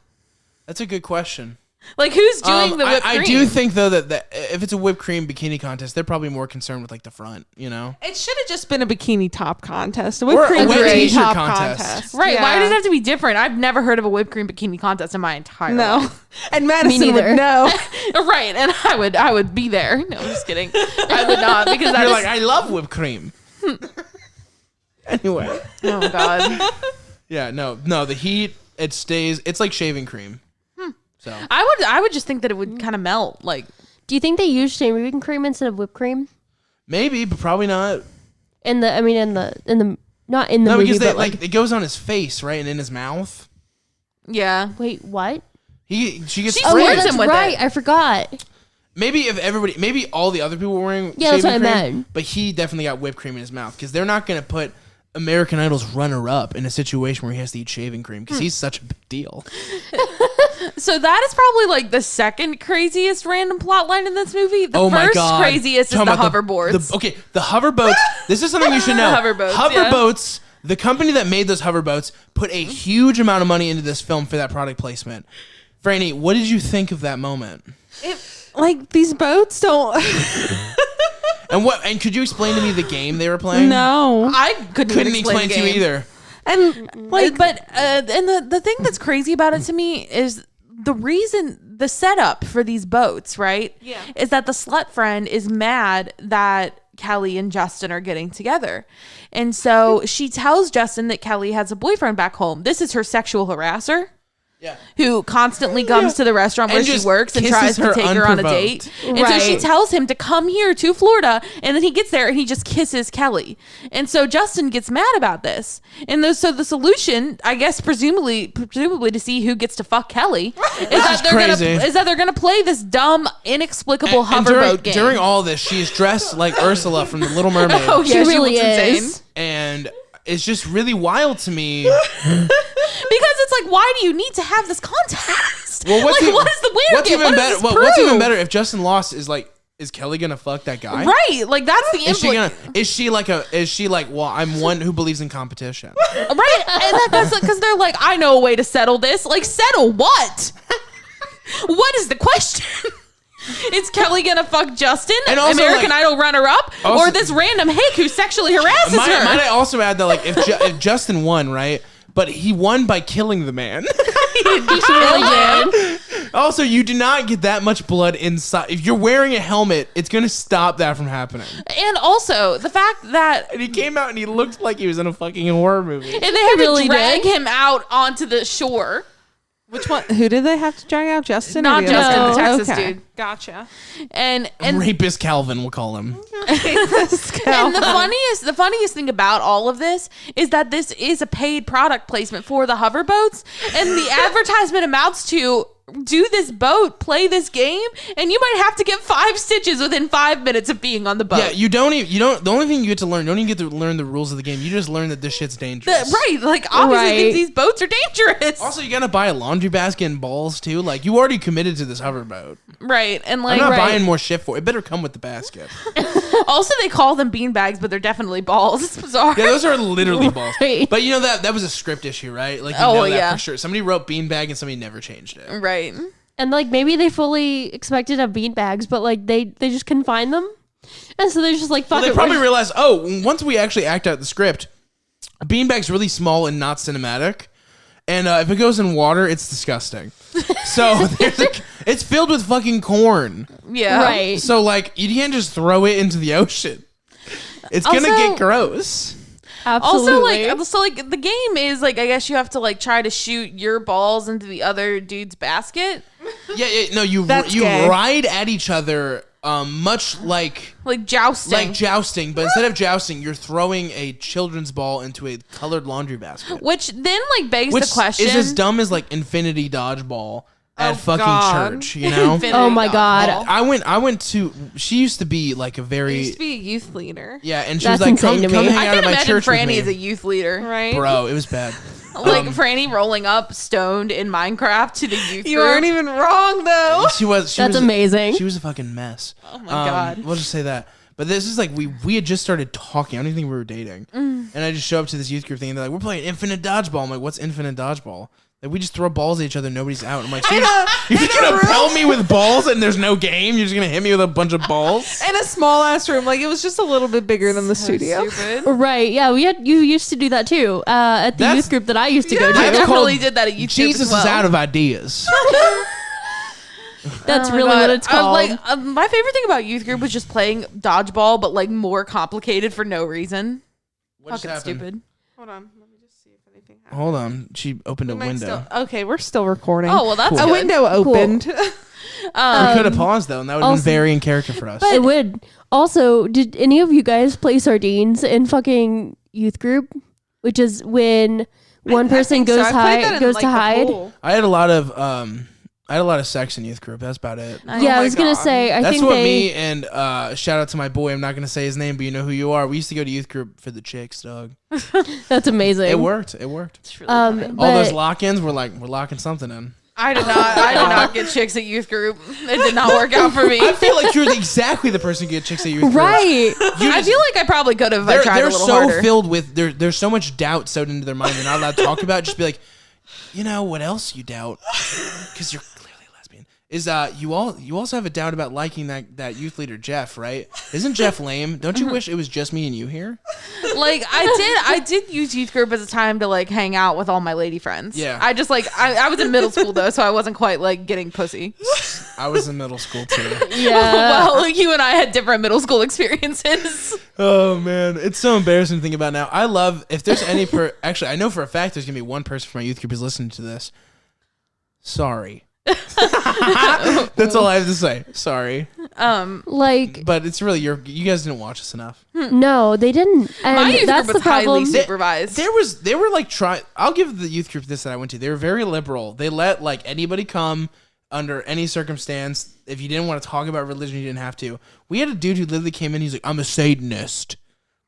That's a good question. Like, who's doing the whipped cream? I do think though that if it's a whipped cream bikini contest, they're probably more concerned with like the front. You know. It should have just been a bikini top contest. A Or whipped a cream wet bikini t-shirt top contest. Right, Yeah. why does it have to be different? I've never heard of a whipped cream bikini contest in my entire No. life. And Madison neither. would know. Right, and I would be there. No, I'm just kidding. I would not because You're that's like, I love whipped cream. Anyway. oh god. Yeah. No. The heat. It stays. It's like shaving cream. So. I would just think that it would kind of melt. Like, do you think they use shaving cream instead of whipped cream? Maybe, but probably not. In the not in the No, movie, because but like it goes on his face, right, and in his mouth. yeah. wait, what? She gets She Oh, sprayed. sprays yeah, that's him with right. it. I forgot. Maybe all the other people were wearing Yeah, that's shaving what I cream, meant. but he definitely got whipped cream in his mouth because they're not going to put American Idol's runner-up in a situation where he has to eat shaving cream because he's such a big deal. So that is probably like the second craziest random plot line in this movie. The Oh my first God. craziest is the hoverboards. The hoverboats. This is something you should know. Hoverboats, Hoverboats. The company that made those hoverboats put a huge amount of money into this film for that product placement. Franny, what did you think of that moment? Like these boats don't. And could you explain to me the game they were playing? No. I couldn't explain the to you game. either. And like, and the thing that's crazy about it to me is the setup for these boats, right? Yeah. Is that the slut friend is mad that Kelly and Justin are getting together. And so she tells Justin that Kelly has a boyfriend back home. This is her sexual harasser. Yeah. Who constantly comes to the restaurant where And she just works and kisses tries to her take her on a unprovoked. date. And so she tells him to come here to Florida, and then he gets there and he just kisses Kelly. And so Justin gets mad about this. And so the solution, I guess, presumably to see who gets to fuck Kelly, is that they're gonna play this dumb, inexplicable hoverboat game. During all this, she is dressed like Ursula from The Little Mermaid. Oh yeah, She really looks is. insane. And it's just really wild to me. Because it's like, why do you need to have this contest? Well, what is the winner get? What does this What's even prove? better if Justin lost is Kelly gonna fuck that guy? Right, like that's the Is she like, well, I'm one who believes in competition. Right, and that's because they're like, I know a way to settle this. Like, settle what? What is the question? Is Kelly gonna fuck Justin, And also, American like- Idol runner-up, Also- or this random hick who sexually harasses her? Might I also add that like if Justin won, right? But he won by killing the man. She really did. Also, you do not get that much blood inside. If you're wearing a helmet, it's gonna stop that from happening. And also the fact that And he came out and he looked like he was in a fucking horror movie. and they had really to drag did. him out onto the shore. which one? Who did they have to drag out? Justin? Not or the Justin, other the one? Texas Okay. dude. Gotcha. And Rapist Calvin, we'll call him. And the funniest thing about all of this is that this is a paid product placement for the hoverboats, and the advertisement amounts to do this boat, play this game, and you might have to get 5 stitches within 5 minutes of being on the boat. Yeah, you don't. The only thing you get to learn, you don't even get to learn the rules of the game. You just learn that this shit's dangerous. Right, like obviously Right. these boats are dangerous. Also, you gotta buy a laundry basket and balls too. Like you already committed to this hoverboat. Right, and I'm like not buying more shit for it. It better come with the basket. also they call them bean bags, but they're definitely balls. It's bizarre. Yeah, those are literally balls. Right. But you know that was a script issue, right? Like you Oh, know that yeah. for sure. Somebody wrote beanbag and somebody never changed it. Right. And like maybe they fully expected to have bean bags, but like they just couldn't find them, and so they're just like, fuck Well, they it. probably realized, once we actually act out the script, a beanbag's really small and not cinematic. And if it goes in water, it's disgusting. So it's filled with fucking corn. Yeah. Right. So like you can't just throw it into the ocean. It's gonna Also- get gross. Absolutely. Also, like the game is like, I guess you have to like try to shoot your balls into the other dude's basket, Yeah, no, you That's gay. ride at each other, much like jousting. but instead of jousting, you're throwing a children's ball into a colored laundry basket, Which then like begs which the question: is as dumb as like infinity dodgeball at Oh, fucking God. church, you know. Infinity Oh my God. dodgeball. I went to. She used to be like a I very used to be a youth leader. yeah, and she That's was like, insane come to me. hang I out can at my imagine church with Franny me. as a youth leader, Right? Bro, it was bad. like Franny rolling up stoned in Minecraft to the youth You group. aren't even wrong though. She was. That's amazing. She was a fucking mess. Oh my God. We'll just say that. But this is like we had just started talking. I don't even think we were dating. And I just show up to this youth group thing. And they're like, "We're playing infinite dodgeball." I'm like, "What's infinite dodgeball?" Like we just throw balls at each other. Nobody's out. I'm like, so you're just gonna pelt me with balls and there's no game. You're just gonna hit me with a bunch of balls. In a small ass room, like it was just a little bit bigger than the studio. Stupid. Right. Yeah. You used to do that too. At the That's- youth group that I used to go I to. That's definitely called did that at youth group Jesus as well. is out of ideas. That's Oh my really God. what it's called. My favorite thing about youth group was just playing dodgeball, but like more complicated for no reason. What just Fucking happened? stupid. Hold on, let me just see if anything happened. Hold on. She opened a We might window. okay, we're still recording. Oh well, that's Cool. a good. window opened. We could have paused though, and that would have been also- very in character for us. it would. Also, did any of you guys play sardines in fucking youth group? Which is when one person goes I played that in, goes like, to the hide. pool. I had a lot of I had a lot of sex in youth group. That's about it. Yeah, I was gonna say. I That's think what they. me and shout out to my boy. I'm not gonna say his name, but you know who you are. We used to go to youth group for the chicks, dog. That's amazing. It worked. It worked. It's really funny. All those But- lock-ins were like we're locking something in. I did not get chicks at youth group. It did not work out for me. I feel like you're exactly the person who get chicks at youth group. Right. I feel like I probably could have if I tried a They're little so harder. filled with there's so much doubt sewed into their mind. They're not allowed to talk about it. Just be like, you know what else you doubt? Because you're clearly a lesbian. Is you also have a doubt about liking that youth leader Jeff, right? Isn't Jeff lame? Don't you wish it was just me and you here? Like I did use youth group as a time to like hang out with all my lady friends. Yeah. I just like I was in middle school though, so I wasn't quite like getting pussy. I was in middle school too. Yeah. Well, you and I had different middle school experiences. Oh man, it's so embarrassing to think about now. I love if there's any actually I know for a fact there's gonna be one person from my youth group who's listening to this. Sorry. That's all I have to say. Sorry, Like, but it's really you guys didn't watch us enough. no, they didn't. And My youth that's group the was highly problem. supervised. They were like I'll give the youth group this that I went to. They were very liberal. They let like anybody come under any circumstance. If you didn't want to talk about religion, you didn't have to. We had a dude who literally came in. He's like, I'm a Satanist.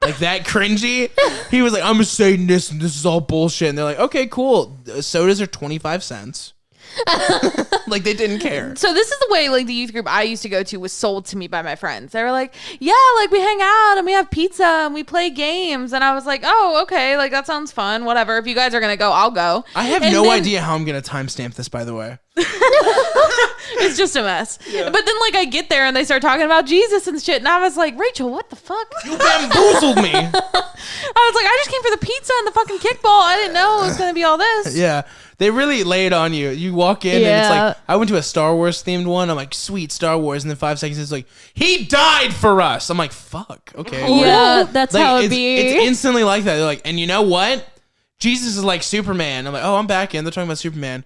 Like that cringy. He was like, I'm a Satanist and this is all bullshit. And they're like, okay, cool. Sodas are 25 cents. Like they didn't care. So this is the way like the youth group I used to go to was sold to me by my friends. They were like, yeah, like we hang out and we have pizza and we play games. And I was like, oh, okay, like that sounds fun. Whatever. If you guys are gonna go, I'll go. I have And no then- idea how I'm going to timestamp this, by the way. It's just a mess. But then like I get there and they start talking about Jesus and shit. And I was like, Rachel, what the fuck? You bamboozled me. I was like, I just came for the pizza and the fucking kickball. I didn't know it was gonna be all this. Yeah. They really lay it on you. You walk in and it's like, I went to a Star Wars themed one. I'm like, sweet, Star Wars. And then 5 seconds it's like, he died for us. I'm like, fuck. Okay. Yeah, that's Like, how it it's, be. it's instantly like that. They're like, and you know what? Jesus is like Superman. I'm like, oh, I'm back in. They're talking about Superman.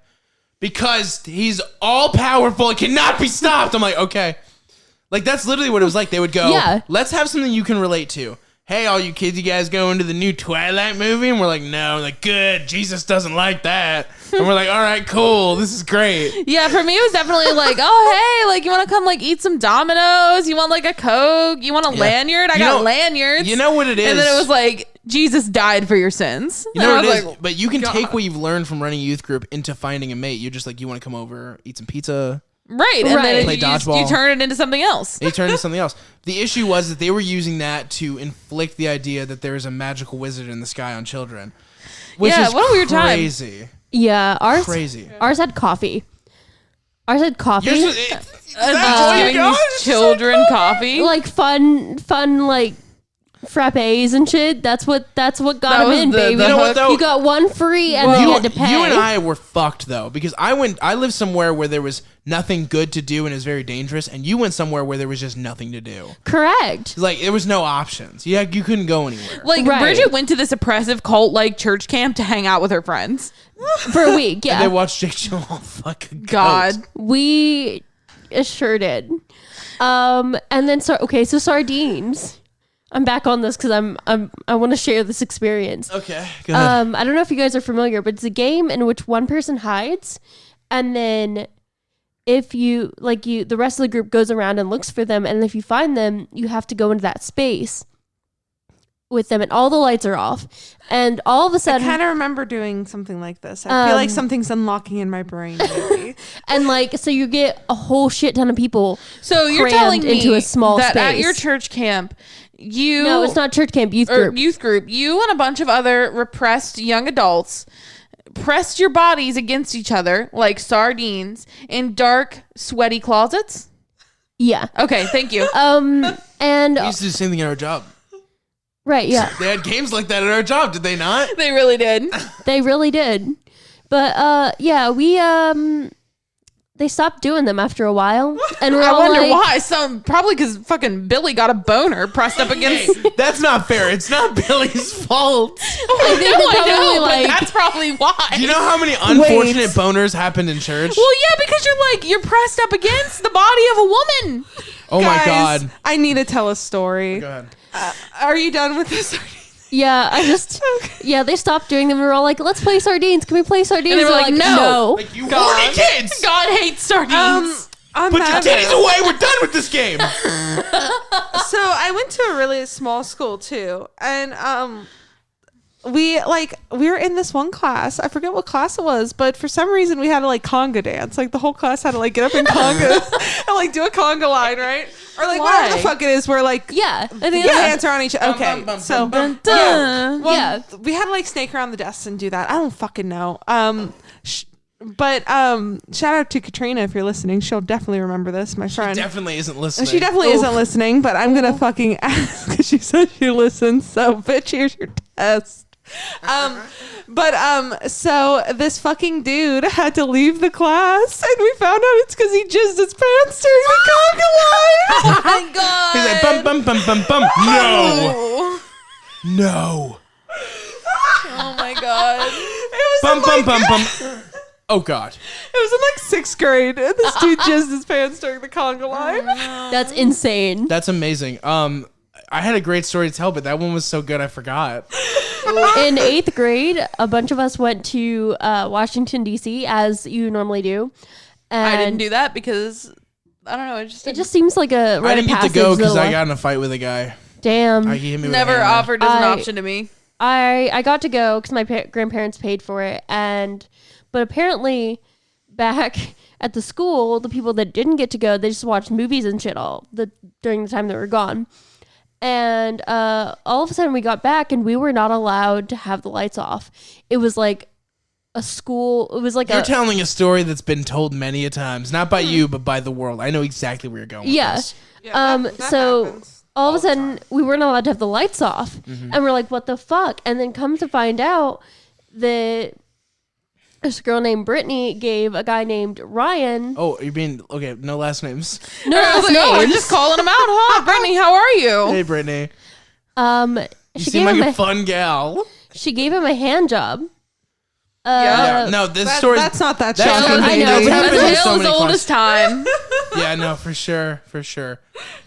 Because he's all powerful. It cannot be stopped. I'm like, okay. Like, that's literally what it was like. They would go, Yeah. let's have something you can relate to. Hey, all you kids, you guys going to the new Twilight movie? And we're like, no. Like, good. Jesus doesn't like that. And we're like, all right, cool. This is great. Yeah, for me it was definitely like, oh hey, like you want to come like eat some Domino's? You want like a Coke? You want a lanyard? I got lanyards. You know what it is? And then it was like, Jesus died for your sins. You know And what I it is? was like, But you can God. take what you've learned from running a youth group into finding a mate. You're just like, you want to come over, eat some pizza. right, and Right. then Play you dodgeball. turn it into something else. They turned into something else. The issue was that they were using that to inflict the idea that there is a magical wizard in the sky on children. Which Yeah, is what a weird time. crazy. Yeah, Crazy. Ours had coffee. Ours had coffee. You're just, is that all you Giving got? these children coffee. Like fun like frappes and shit. That's what got That him was in, the baby. You know what, though? You got one free and then you had to pay. You and I were fucked though, because I lived somewhere where there was nothing good to do and it was very dangerous, and you went somewhere where there was just nothing to do. Correct. Like there was no options. You couldn't go anywhere. Like Right. Bridget went to this oppressive cult like church camp to hang out with her friends. For a week, yeah. They watched Jake Gyllenhaal fuck a God. goat. We sure did. And then so sardines. I'm back on this because I want to share this experience. Okay, go ahead. I don't know if you guys are familiar, but it's a game in which one person hides, and then if the rest of the group goes around and looks for them, and if you find them, you have to go into that space with them, and all the lights are off, and all of a I sudden, kind of remember doing something like this. I feel like something's unlocking in my brain. Maybe. and like so you get a whole shit ton of people. So you're crammed telling me into a small that at space. your church camp, you No, it's not church camp, youth or group. youth group, you and a bunch of other repressed young adults pressed your bodies against each other like sardines in dark, sweaty closets? Yeah. Okay, thank you. And We used to do the same thing at our job. right, yeah. They had games like that at our job, did they not? They really did. They really did. But yeah, we they stopped doing them after a while. And we're I all wonder like, why. Probably because fucking Billy got a boner pressed up against. Hey, that's not fair. It's not Billy's fault. I think No, they're I know, probably but like that's probably why. Do you know how many unfortunate boners happened in church? Well, yeah, because you're pressed up against the body of a woman. Oh my Guys, God. I need to tell a story. Go ahead. Are you done with this? Yeah, they stopped doing them. We were all like, let's play sardines. Can we play sardines? And they were like, no. Like, you horny kids. God hates sardines. On Put your that titties note- away. We're done with this game. So I went to a really small school too, and we were in this one class. I forget what class it was, but for some reason we had to like conga dance. Like the whole class had to like get up and conga and like do a conga line, right? Or like whatever the fuck it is. Where like Yeah. the hands are on each. Okay, so Dun. Yeah. we had to like snake around the desks and do that. I don't fucking know. But shout out to Katrina if you're listening. She'll definitely remember this, my friend. Definitely isn't listening. She definitely isn't listening, but I'm gonna fucking ask because she said she listens. So, bitch, here's your test. So this fucking dude had to leave the class, and we found out it's because he jizzed his pants during the conga line. Oh my God. He's like, bum, bum, bum, bum, bum. No. No. Oh my God. It was Bum, in, bum, like, bum, bum. Oh, God. It was in like 6th grade, and this dude jizzed his pants during the conga line. That's insane. That's amazing. I had a great story to tell, but that one was so good I forgot. In 8th grade, a bunch of us went to Washington, D.C., as you normally do. And I didn't do that because, I don't know, it just seems like a rite I of didn't get to passage. go because I little- got in a fight with a guy. Damn. He hit me with a never hammer. offered as an I- option to me. I got to go because my grandparents paid for it, but apparently back at the school, the people that didn't get to go, they just watched movies and shit during the time that we were gone. And all of a sudden we got back and we were not allowed to have the lights off. It was like a school. It was like You're telling a story that's been told many a times, not by you, but by the world. I know exactly where you're going with yeah. this. So happens all of a sudden we weren't allowed to have the lights off, and we're like, what the fuck? And then come to find out that this girl named Brittany gave a guy named Ryan. Oh, you're being okay. No last names. No I was last like, oh, we're names. just calling him out, huh? Brittany, how are you? Hey, Brittany. You She seem gave like him a fun gal. she gave him a hand job. Yeah. No, this story. That's not that That's shocking. happened- I know, it's but happened That's in a so tale many as old classes. as time. Yeah, no, for sure. I'm sure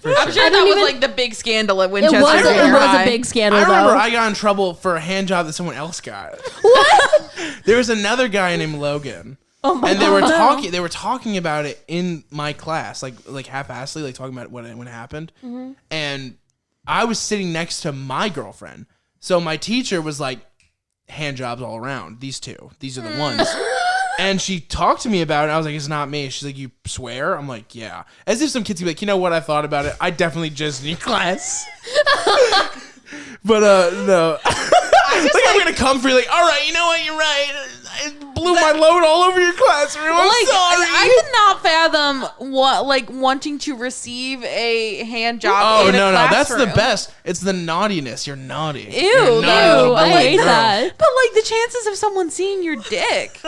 I that don't was even- like the big scandal at It Winchester. was Junior a High. big scandal I remember though. I got in trouble for a hand job that someone else got. What? There was another guy named Logan. Oh my And god. they were talking about it in my class, like half-assedly, like talking about when it happened. And I was sitting next to my girlfriend. So my teacher was like, hand jobs all around. These two. These are the ones. And she talked to me about it. I was like, it's not me. She's like, you swear? I'm like, yeah. As if some kids would be like, you know what? I thought about it. I definitely just in your class. But no. I'm gonna come for you. Like, all right, you know what? You're right. I blew my load all over your classroom. I'm Like, sorry. I cannot fathom wanting to receive a hand job. Oh in a no, that's the classroom. best. It's the naughtiness. You're naughty. Ew, You're a naughty no, little I bully hate girl. that. But like the chances of someone seeing your dick.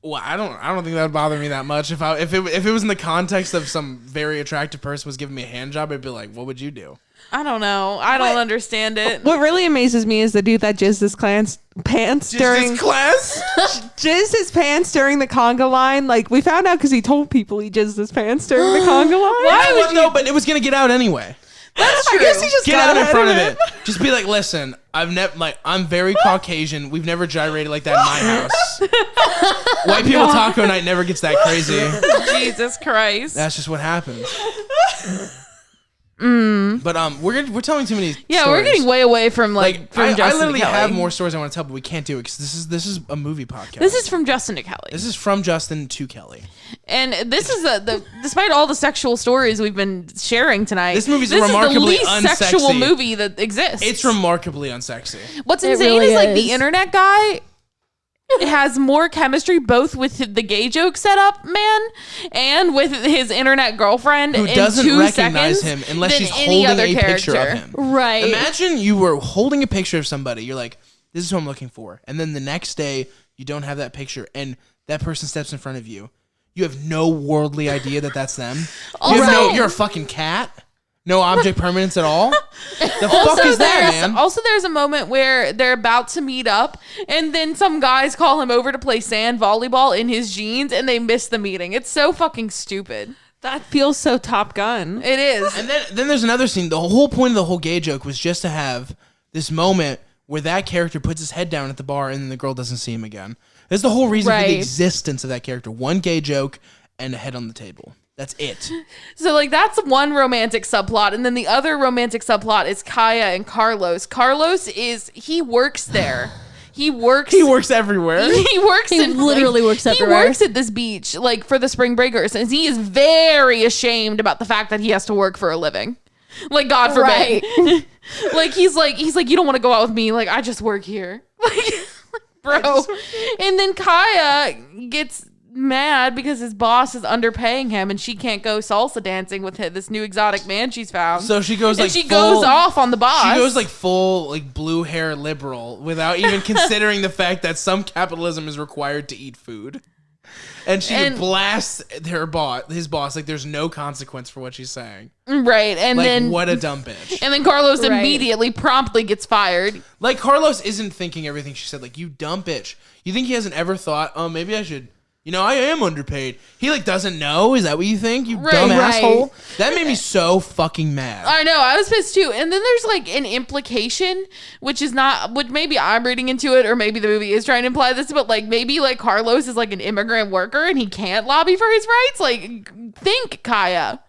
Well, I don't think that would bother me that much. If it was in the context of some very attractive person was giving me a hand job, I'd be like, what would you do? I don't know. I don't understand it. What really amazes me is the dude that jizzed his pants during Just class? jizzed his pants during the conga line. Like we found out because he told people he jizzed his pants during the conga line. Why would you? But it was gonna get out anyway. That's true. I guess he just Get got out in ahead front of it. it. Just be like, listen, I'm very Caucasian. We've never gyrated like that in my house. White people taco night never gets that crazy. Jesus Christ. That's just what happens. But we're telling too many. Yeah, stories. we're getting way away from I Justin literally to Kelly. have more stories I want to tell, but we can't do it because this is a movie podcast. This is from Justin to Kelly. This is from Justin to Kelly. And this is despite all the sexual stories we've been sharing tonight. This movie's is remarkably the least sexual unsexy. movie that exists. It's remarkably unsexy. What's It insane really is like is. the internet guy has more chemistry both with the gay joke setup man and with his internet girlfriend Who in doesn't 2 recognize seconds him unless than she's any holding other a picture of character. him. Right. Imagine you were holding a picture of somebody. You're like, this is who I'm looking for. And then the next day, you don't have that picture, and that person steps in front of you. You have no worldly idea that that's them. You're a fucking cat. No object permanence at all. The fuck is that, man? Also, there's a moment where they're about to meet up, and then some guys call him over to play sand volleyball in his jeans, and they miss the meeting. It's so fucking stupid. That feels so Top Gun. It is. And then there's another scene. The whole point of the whole gay joke was just to have this moment where that character puts his head down at the bar and then the girl doesn't see him again. That's the whole reason for the Right. existence of that character. One gay joke and a head on the table. That's it. So like that's one romantic subplot, and then the other romantic subplot is Kaya and Carlos. Carlos he works there. He works everywhere. He works. He literally works everywhere. He works at this beach, like for the spring breakers, and he is very ashamed about the fact that he has to work for a living. Like God forbid. Right. Like he's like you don't want to go out with me. Like I just work here. Like bro. And then Kaya gets mad because his boss is underpaying him and she can't go salsa dancing with this new exotic man she's found. So she goes goes off on the boss. She goes like full like blue hair liberal without even considering the fact that some capitalism is required to eat food. And she blasts his boss, like there's no consequence for what she's saying. Right. And like, then what a dumb bitch. And then Carlos Right. immediately promptly gets fired. Like Carlos isn't thinking everything she said, like, you dumb bitch. You think he hasn't ever thought, oh, maybe I should, I am underpaid. He like doesn't know. Is that what you think? You dumb Right. asshole. That made me so fucking mad. I know, I was pissed too. And then there's like an implication, which maybe I'm reading into it, or maybe the movie is trying to imply this, but like maybe like Carlos is like an immigrant worker and he can't lobby for his rights. Like, think, Kaya.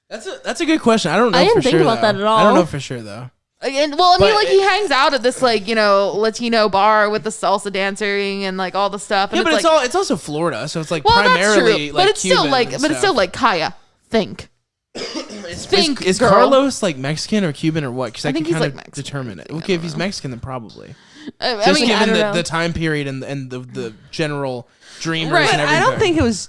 That's a good question. I don't know. I didn't for think sure, about though. that at all. I don't know for sure though. And well, I mean, But like he hangs out at this like Latino bar with the salsa dancing and like all the stuff. And Yeah, but like, it's also Florida, so it's like well, that's primarily true. like But it's Cuban still like, and but it's still stuff. like Kaya. Think. Is girl. Carlos like Mexican or Cuban or what? Because I can think he's, kind like, of Mexican. determine it. I Okay, if don't he's know. Mexican, then probably. I Just mean, given don't know. the time period and the general dreamers Right. and But everything. I don't think it was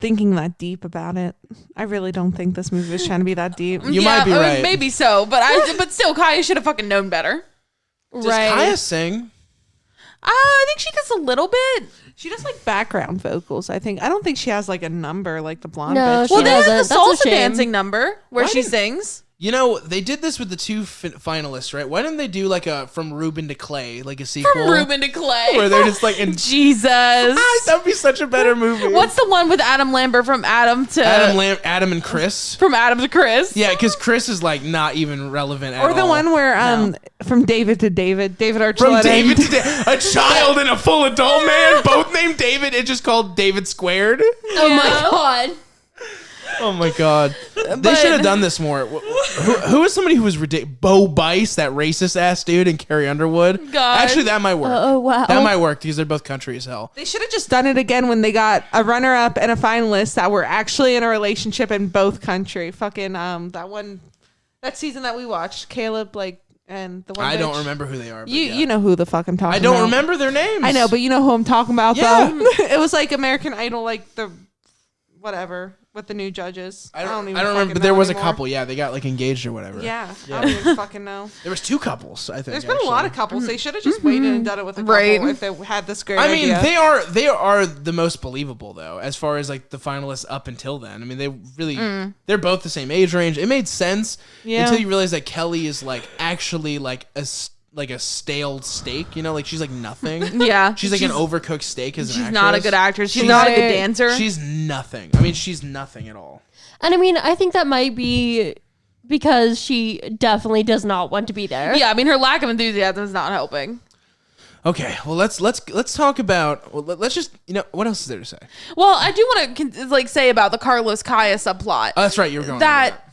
thinking that deep about it. I really don't think this movie was trying to be that deep. You might be I mean, right. maybe so, but but still, Kaya should have fucking known better. Does Right. Kaya sing? I think she does a little bit. She does like background vocals, I think. I don't think she has like a number like the blonde No, bitch. she Well, they have doesn't. the That's a salsa shame. dancing number where Why she didn't- sings. They did this with the two finalists, right? Why didn't they do like a From Ruben to Clay, like a sequel? From Ruben to Clay. Where they're just like in Jesus. that would be such a better movie. What's the one with Adam Lambert from Adam to Adam and Chris? from Adam to Chris? Yeah, because Chris is like not even relevant at all. Or the one where from David to David Archuleta. From David to a child and a full adult man, both named David. It's just called David Squared. Oh my god. Oh my god, they should have done this more. Who is somebody who was ridiculous? Bo Bice, that racist ass dude, and Carrie Underwood. God. Actually, that might work. Oh, wow. That might work because they're both country as hell. They should have just done it again when they got a runner-up and a finalist that were actually in a relationship in both country. Fucking that season that we watched, Caleb and the one. I don't bitch. remember who they are. But You yeah. you know who the fuck I'm talking I about. don't remember their names. I know, but you know who I'm talking about Yeah. though. It was like American Idol, like the whatever with the new judges. I don't even remember. fucking But there know was a anymore. couple. Yeah, they got like engaged or whatever. Yeah, I don't even fucking know. There was two couples. I think There's been a lot of actually. couples. They should have just waited and done it with a couple Right. if they had this great I mean, idea. they are the most believable though, as far as like the finalists up until then. I mean, they really they're both the same age range. It made sense Yeah. until you realize that Kelly is like actually like a stale steak. Like she's like nothing. Yeah. She's like an overcooked steak as an She's actress. not a good actress. She's not a good Right. dancer. She's nothing. I mean, she's nothing at all. And I mean, I think that might be because she definitely does not want to be there. yeah, I mean her lack of enthusiasm is not helping. Okay, well let's talk about. Well, let's just what else is there to say? Well, I do want to say about the Carlos Kaya subplot. Oh, that's right. You were going that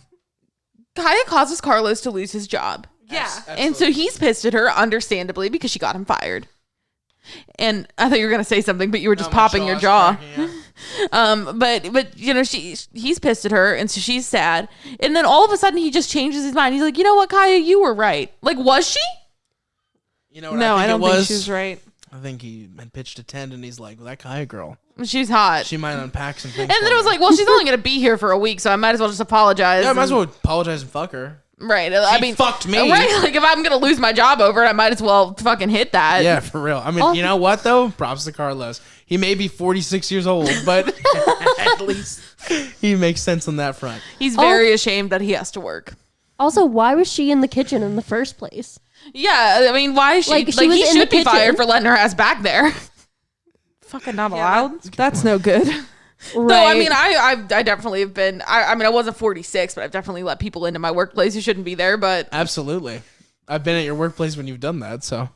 Kaya causes Carlos to lose his job. Yeah. And so he's pissed at her, understandably, because she got him fired. And I thought you were going to say something, but you were just popping your jaw. But he's pissed at her, and so she's sad. And then all of a sudden, he just changes his mind. He's like, you know what, Kaya, you were right. Like, was she? You know what No, I don't think was? she was right. I think he had pitched a tent, and he's like, well, that Kaya girl, She's hot. she might unpack some things. And then it was like, well, she's only going to be here for a week, so I might as well just apologize. yeah, I might as well apologize and fuck her. Right. I mean, fucked me. Right. Like, if I'm going to lose my job over it, I might as well fucking hit that. Yeah, for real. I mean, you know what though? Props to Carlos. He may be 46 years old, but at least he makes sense on that front. He's very ashamed that he has to work. Also, why was she in the kitchen in the first place? Yeah, I mean, why is she? Like, Like, she was he in should the be fired kitchen. for letting her ass back there. Fucking not allowed. That's no good. Right. No, I mean, I definitely have been. I mean, I wasn't 46, but I've definitely let people into my workplace who shouldn't be there. But Absolutely. I've been at your workplace when you've done that, so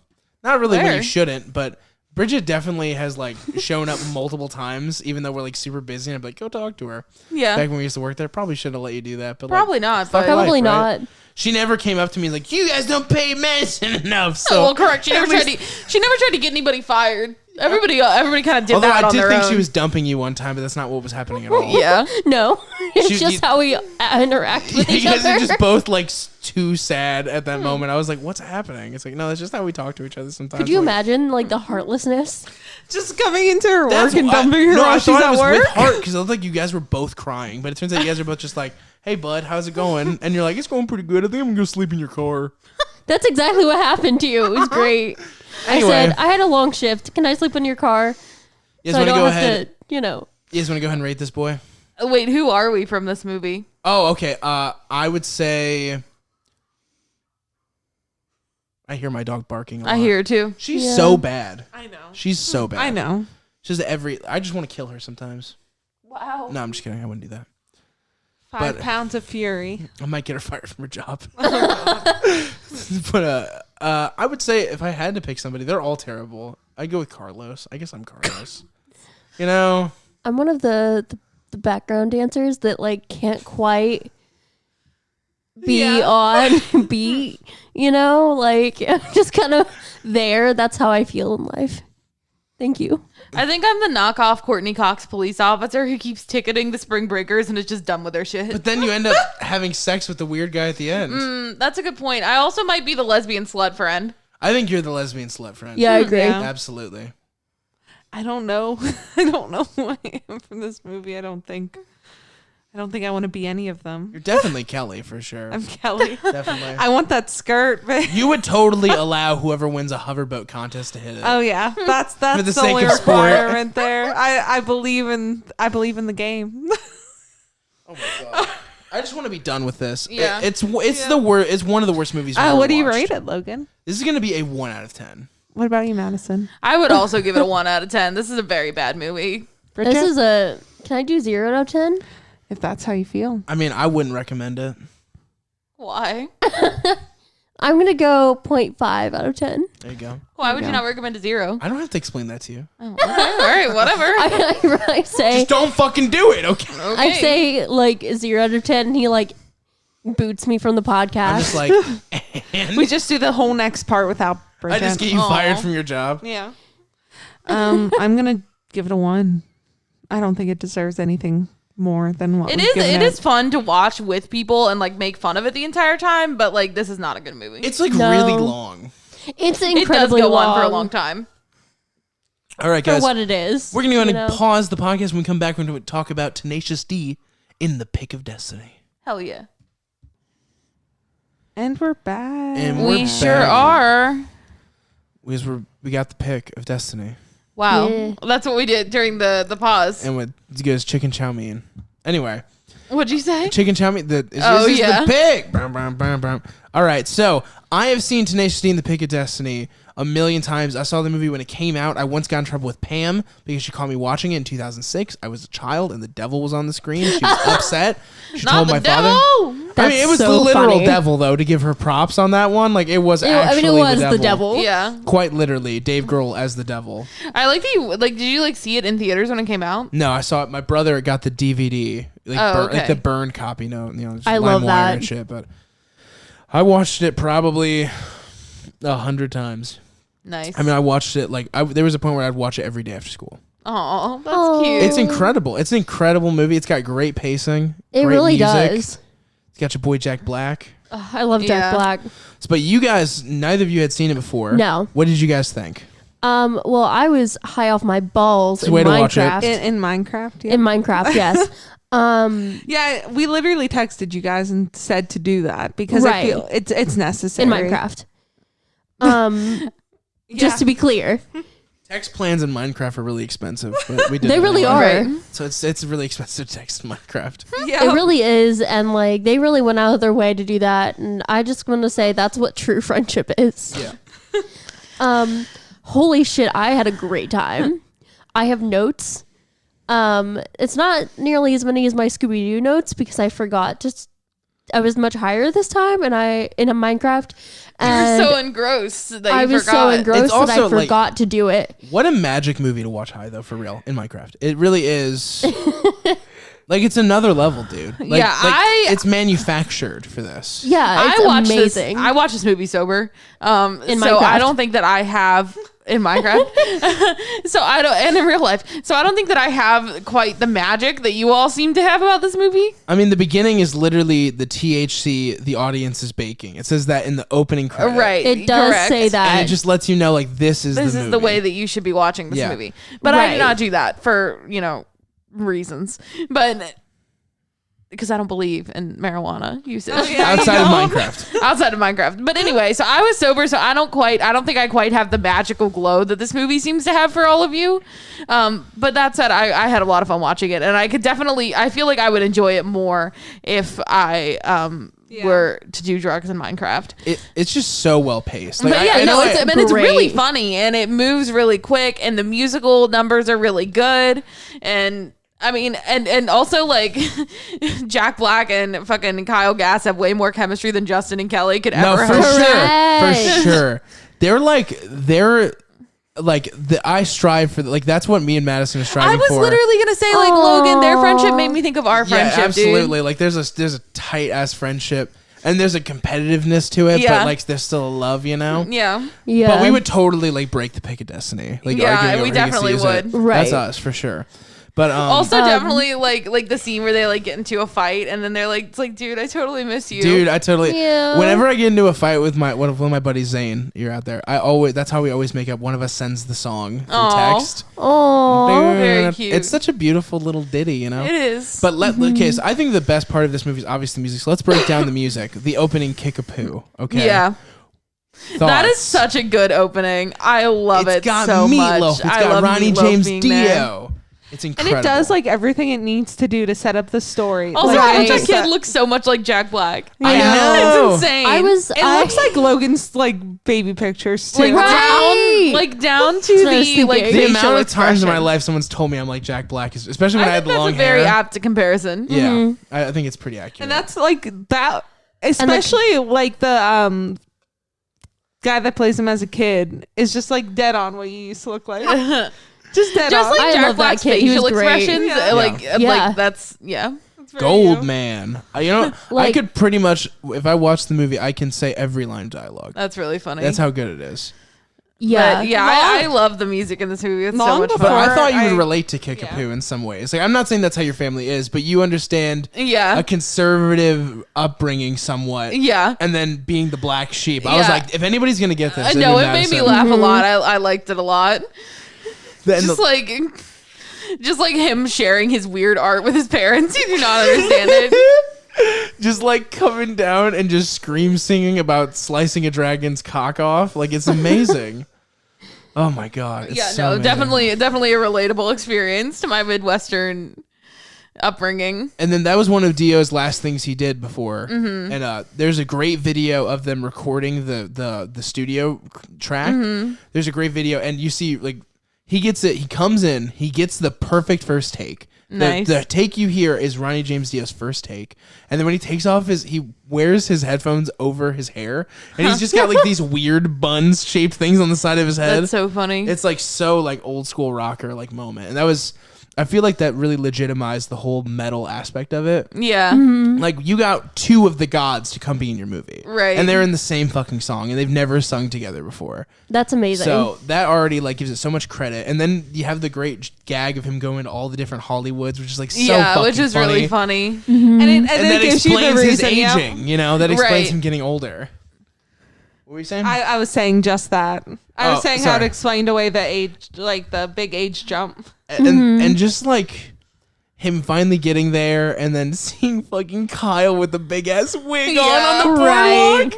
not really when Where? you shouldn't, but Bridget definitely has like shown up multiple times, even though we're like super busy. And I'm like, go talk to her. Yeah. Back when we used to work there, probably shouldn't have let you do that, but Probably like, not. fuck But life, Probably right? not. She never came up to me like, you guys don't pay medicine enough. So well, correct. She at never tried least- to. She never tried to get anybody fired. Everybody kind of did Although that I on did their think own. she was dumping you one time, but that's not what was happening at all. Yeah. No, it's She- just you- how we interact with You each guys other. are just both like too sad at that moment. I was like, what's happening? It's like, no, that's just how we talk to each other sometimes. Could you Like, imagine like the heartlessness? Just coming into her That's work and why- dumping her no, while I she's thought it at was work. with heart because it looked like you guys were both crying, but it turns out you guys are both just like, "Hey, bud, how's it going?" And you're like, "It's going pretty good. I think I'm gonna go sleep in your car." That's exactly what happened to you. It was great. Anyway. I said I had a long shift. Can I sleep in your car? You guys So I want to don't go have ahead? to, You guys want to go ahead and rate this boy? Wait, who are we from this movie? Oh, okay. I would say. I hear my dog barking a lot. I hear it too. She's Yeah. so bad. I know. She's so bad. I know. She's I just want to kill her sometimes. Wow. No, I'm just kidding. I wouldn't do that. 5 But- pounds of fury. I might get her fired from her job. But I would say if I had to pick somebody, they're all terrible. I'd go with Carlos. I guess I'm Carlos. You know? I'm one of the background dancers that like can't quite be on beat. Like I'm just kind of there. That's how I feel in life. Thank you. I think I'm the knockoff Courtney Cox police officer who keeps ticketing the spring breakers and is just done with their shit. But then you end up having sex with the weird guy at the end. That's a good point. I also might be the lesbian slut friend. I think you're the lesbian slut friend. Yeah, I agree. Yeah. Absolutely. I don't know. I don't know who I am from this movie. I don't think I want to be any of them. You're definitely Kelly for sure. I'm Kelly. Definitely. I want that skirt, but You would totally allow whoever wins a hoverboat contest to hit it. oh yeah, that's For the the sake only of sport. requirement there. I believe in the game. Oh my god. I just want to be done with this. Yeah. It's the worst. It's one of the worst movies. We've What ever do you watched. rate it, Logan? This is gonna be a 1 out of 10. What about you, Madison? I would also give it a 1 out of 10. This is a very bad movie. Bridget? This is can I do 0 out of 10? If that's how you feel. I mean, I wouldn't recommend it. Why? I'm going to go 0.5 out of 10. There you go. Why would Yeah. you not recommend a 0? I don't have to explain that to you. Oh, okay. All right, whatever. I say Just don't fucking do it, okay? I say like 0 out of 10 and he like boots me from the podcast. I'm just like, and We just do the whole next part without Bridget. I just get you Aw. fired from your job. Yeah. I'm gonna give it a 1. I don't think it deserves anything more than what It we've is. given It is fun to watch with people and like make fun of it the entire time. But like, this is not a good movie. It's like No. really long. It's It does incredibly go long on for a long time. All right, for guys. what it is. We're going to go ahead you and know? pause the podcast. When we come back, we're going to talk about Tenacious D in the Pick of Destiny. Hell yeah. And we're back. And We we're sure back. are. We got the pick of Destiny. Wow. Yeah. That's what we did during the pause. And it goes chicken chow mein. Anyway, What'd you say? chicken chow mein. This Oh, is yeah. the pick. Brum, brum, brum, brum. All right, so I have seen Tenacious D in the Pick of Destiny a million times. I saw the movie when it came out. I once got in trouble with Pam because she caught me watching it in 2006. I was a child and the devil was on the screen. She was upset. She Not told the my devil. father. I mean, it was That's the so literal funny. devil, though, to give her props on that one. Like, it was actually it was the devil. Yeah. Quite literally, Dave Grohl as the devil. I like that you like. Did you like see it in theaters when it came out? No, I saw it. My brother got the DVD, like, Oh, like okay. the burned copy. No, just I love LimeWire that. and shit. But I watched it probably 100 times. Nice. I mean, I watched it like there was a point where I'd watch it every day after school. Oh, that's Aw. cute. It's incredible. It's an incredible movie. It's got great pacing. It great really music. does. It's got your boy Jack Black. I love Jack Yeah. Black. But you guys, neither of you had seen it before. No. What did you guys think? Well, I was high off my balls It's a in way to watch it. Minecraft. in Minecraft. Yeah. In Minecraft, yes. Yeah, we literally texted you guys and said to do that because I Right. feel it's necessary In Minecraft. Just to be clear, Text plans in Minecraft are really expensive, but we did. they it really anyway. are. Right. So it's really expensive to text in Minecraft. Yeah. It really is, and like they really went out of their way to do that. And I just want to say that's what true friendship is. Yeah. Holy shit, I had a great time. I have notes. It's not nearly as many as my Scooby Doo notes because I forgot just much higher this time, and in a Minecraft. You're And so engrossed that I you was forgot. so engrossed that I also, like- forgot to do it. What a magic movie to watch high though, for real, in Minecraft. It really is. Like it's another level, dude. Like, Yeah, it's manufactured for this. Yeah, it's amazing. I watched this movie sober. In so Minecraft. I don't think that I have in Minecraft. So I don't, and in real life. So I don't think that I have quite the magic that you all seem to have about this movie. I mean, the beginning is literally the THC the audience is baking. It says that in the opening credit. Right. It does correct. say that. And it just lets you know, like, this is This the is movie. the way that you should be watching this Yeah. movie. But I Right. did not do that for, reasons. But because I don't believe in marijuana usage. Outside of Minecraft. Outside of Minecraft. But anyway, so I was sober, so I don't think I quite have the magical glow that this movie seems to have for all of you. But that said, I had a lot of fun watching it, and I feel like I would enjoy it more if I were to do drugs in Minecraft. It's just so well paced. Like, But yeah, it's it's really great. funny, and it moves really quick, and the musical numbers are really good, and I mean, and also like Jack Black and fucking Kyle Gass have way more chemistry than Justin and Kelly could no, ever for have. sure. For Correct. sure. I strive for, like, that's what me and Madison are striving I was for. literally gonna say, like, Logan, their friendship made me think of our friendship, yeah, absolutely. dude. Like, there's a tight ass friendship, and there's a competitiveness to it, Yeah. but like there's still a love, Yeah. Yeah. But we would totally like break the pick of destiny. Like, Yeah, arguing we over who gets to definitely use it. would. Right. That's us for sure. But Also, definitely like the scene where they like get into a fight, and then they're like, "It's like, dude, I totally miss you." dude, I totally. Yeah. Whenever I get into a fight with one of my buddies, Zane, you're out there. That's how we always make up. One of us sends the song through Aw. text. Oh. Very cute. It's such a beautiful little ditty, you know. It is. But okay, so I think the best part of this movie is obviously the music. So let's break down the music. The opening Kickapoo. Okay. Yeah. That is Thoughts? such a good opening. I love It's it got so Meatloaf. much. It's I got love Ronnie Meatloaf James being there. Dio. It's And incredible. it does like everything it needs to do to set up the story. Also, like, how I much that just- kid looks so much like Jack Black. I know. It's insane. It looks like Logan's like baby pictures too. like Right. down to That's what I was the like thinking. the facial amount of times in my expression. life someone's told me I'm like Jack Black, especially when I, I had think the long that's a very hair. apt comparison. Yeah, I think it's pretty accurate. And that's like that, especially like the guy that plays him as a kid is just like dead on what you used to look like. Just dead Just on. like I Jack love that Black's kid. He was facial great. expressions, Yeah. like that's It's very Gold you. Man. You know, I Like- could pretty much, if I watch the movie, I can say every line of dialogue. that's really funny. That's how good it is. Yeah. But yeah, I love the music in this movie. It's so Long much But before- fun. I thought you would I- relate to Kickapoo in some ways. Like, I'm not saying that's how your family is, but you understand Yeah, a conservative upbringing somewhat. yeah. And then being the black sheep. I was Yeah. like, if anybody's going to get this, I it'd know be it made me Madison. laugh a lot. I liked it a lot. And Just like him sharing his weird art with his parents. You do not understand it. just like coming down and just scream singing about slicing a dragon's cock off. Like, it's amazing. Oh my God. It's Yeah, so no, amazing. definitely a relatable experience to my Midwestern upbringing. And then that was one of Dio's last things he did before. Mm-hmm. And there's a great video of them recording the studio track. Mm-hmm. There's a great video, and you see like he gets it. He comes in, he gets the perfect first take. Nice. The take you hear is Ronnie James Dio's first take, and then when he takes off he wears his headphones over his hair, and he's just got like these weird buns shaped things on the side of his head. That's so funny. It's like so like old school rocker like moment, and that was. I feel like that really legitimized the whole metal aspect of it. yeah. Like, you got two of the gods to come be in your movie. Right. And they're in the same fucking song, and they've never sung together before. That's amazing. So that already, like, gives it so much credit. And then you have the great gag of him going to all the different Hollywoods, which is, like, so Yeah, fucking which is funny. really funny. And And it that gives you the explains his reason. Yeah. aging, you know? That explains Right. him getting older. What were you saying? I was saying just that. I was Oh, saying how sorry. it explained away the age, like the big age jump. And just, like... him finally getting there and then seeing fucking Kyle with the big ass wig on the boardwalk.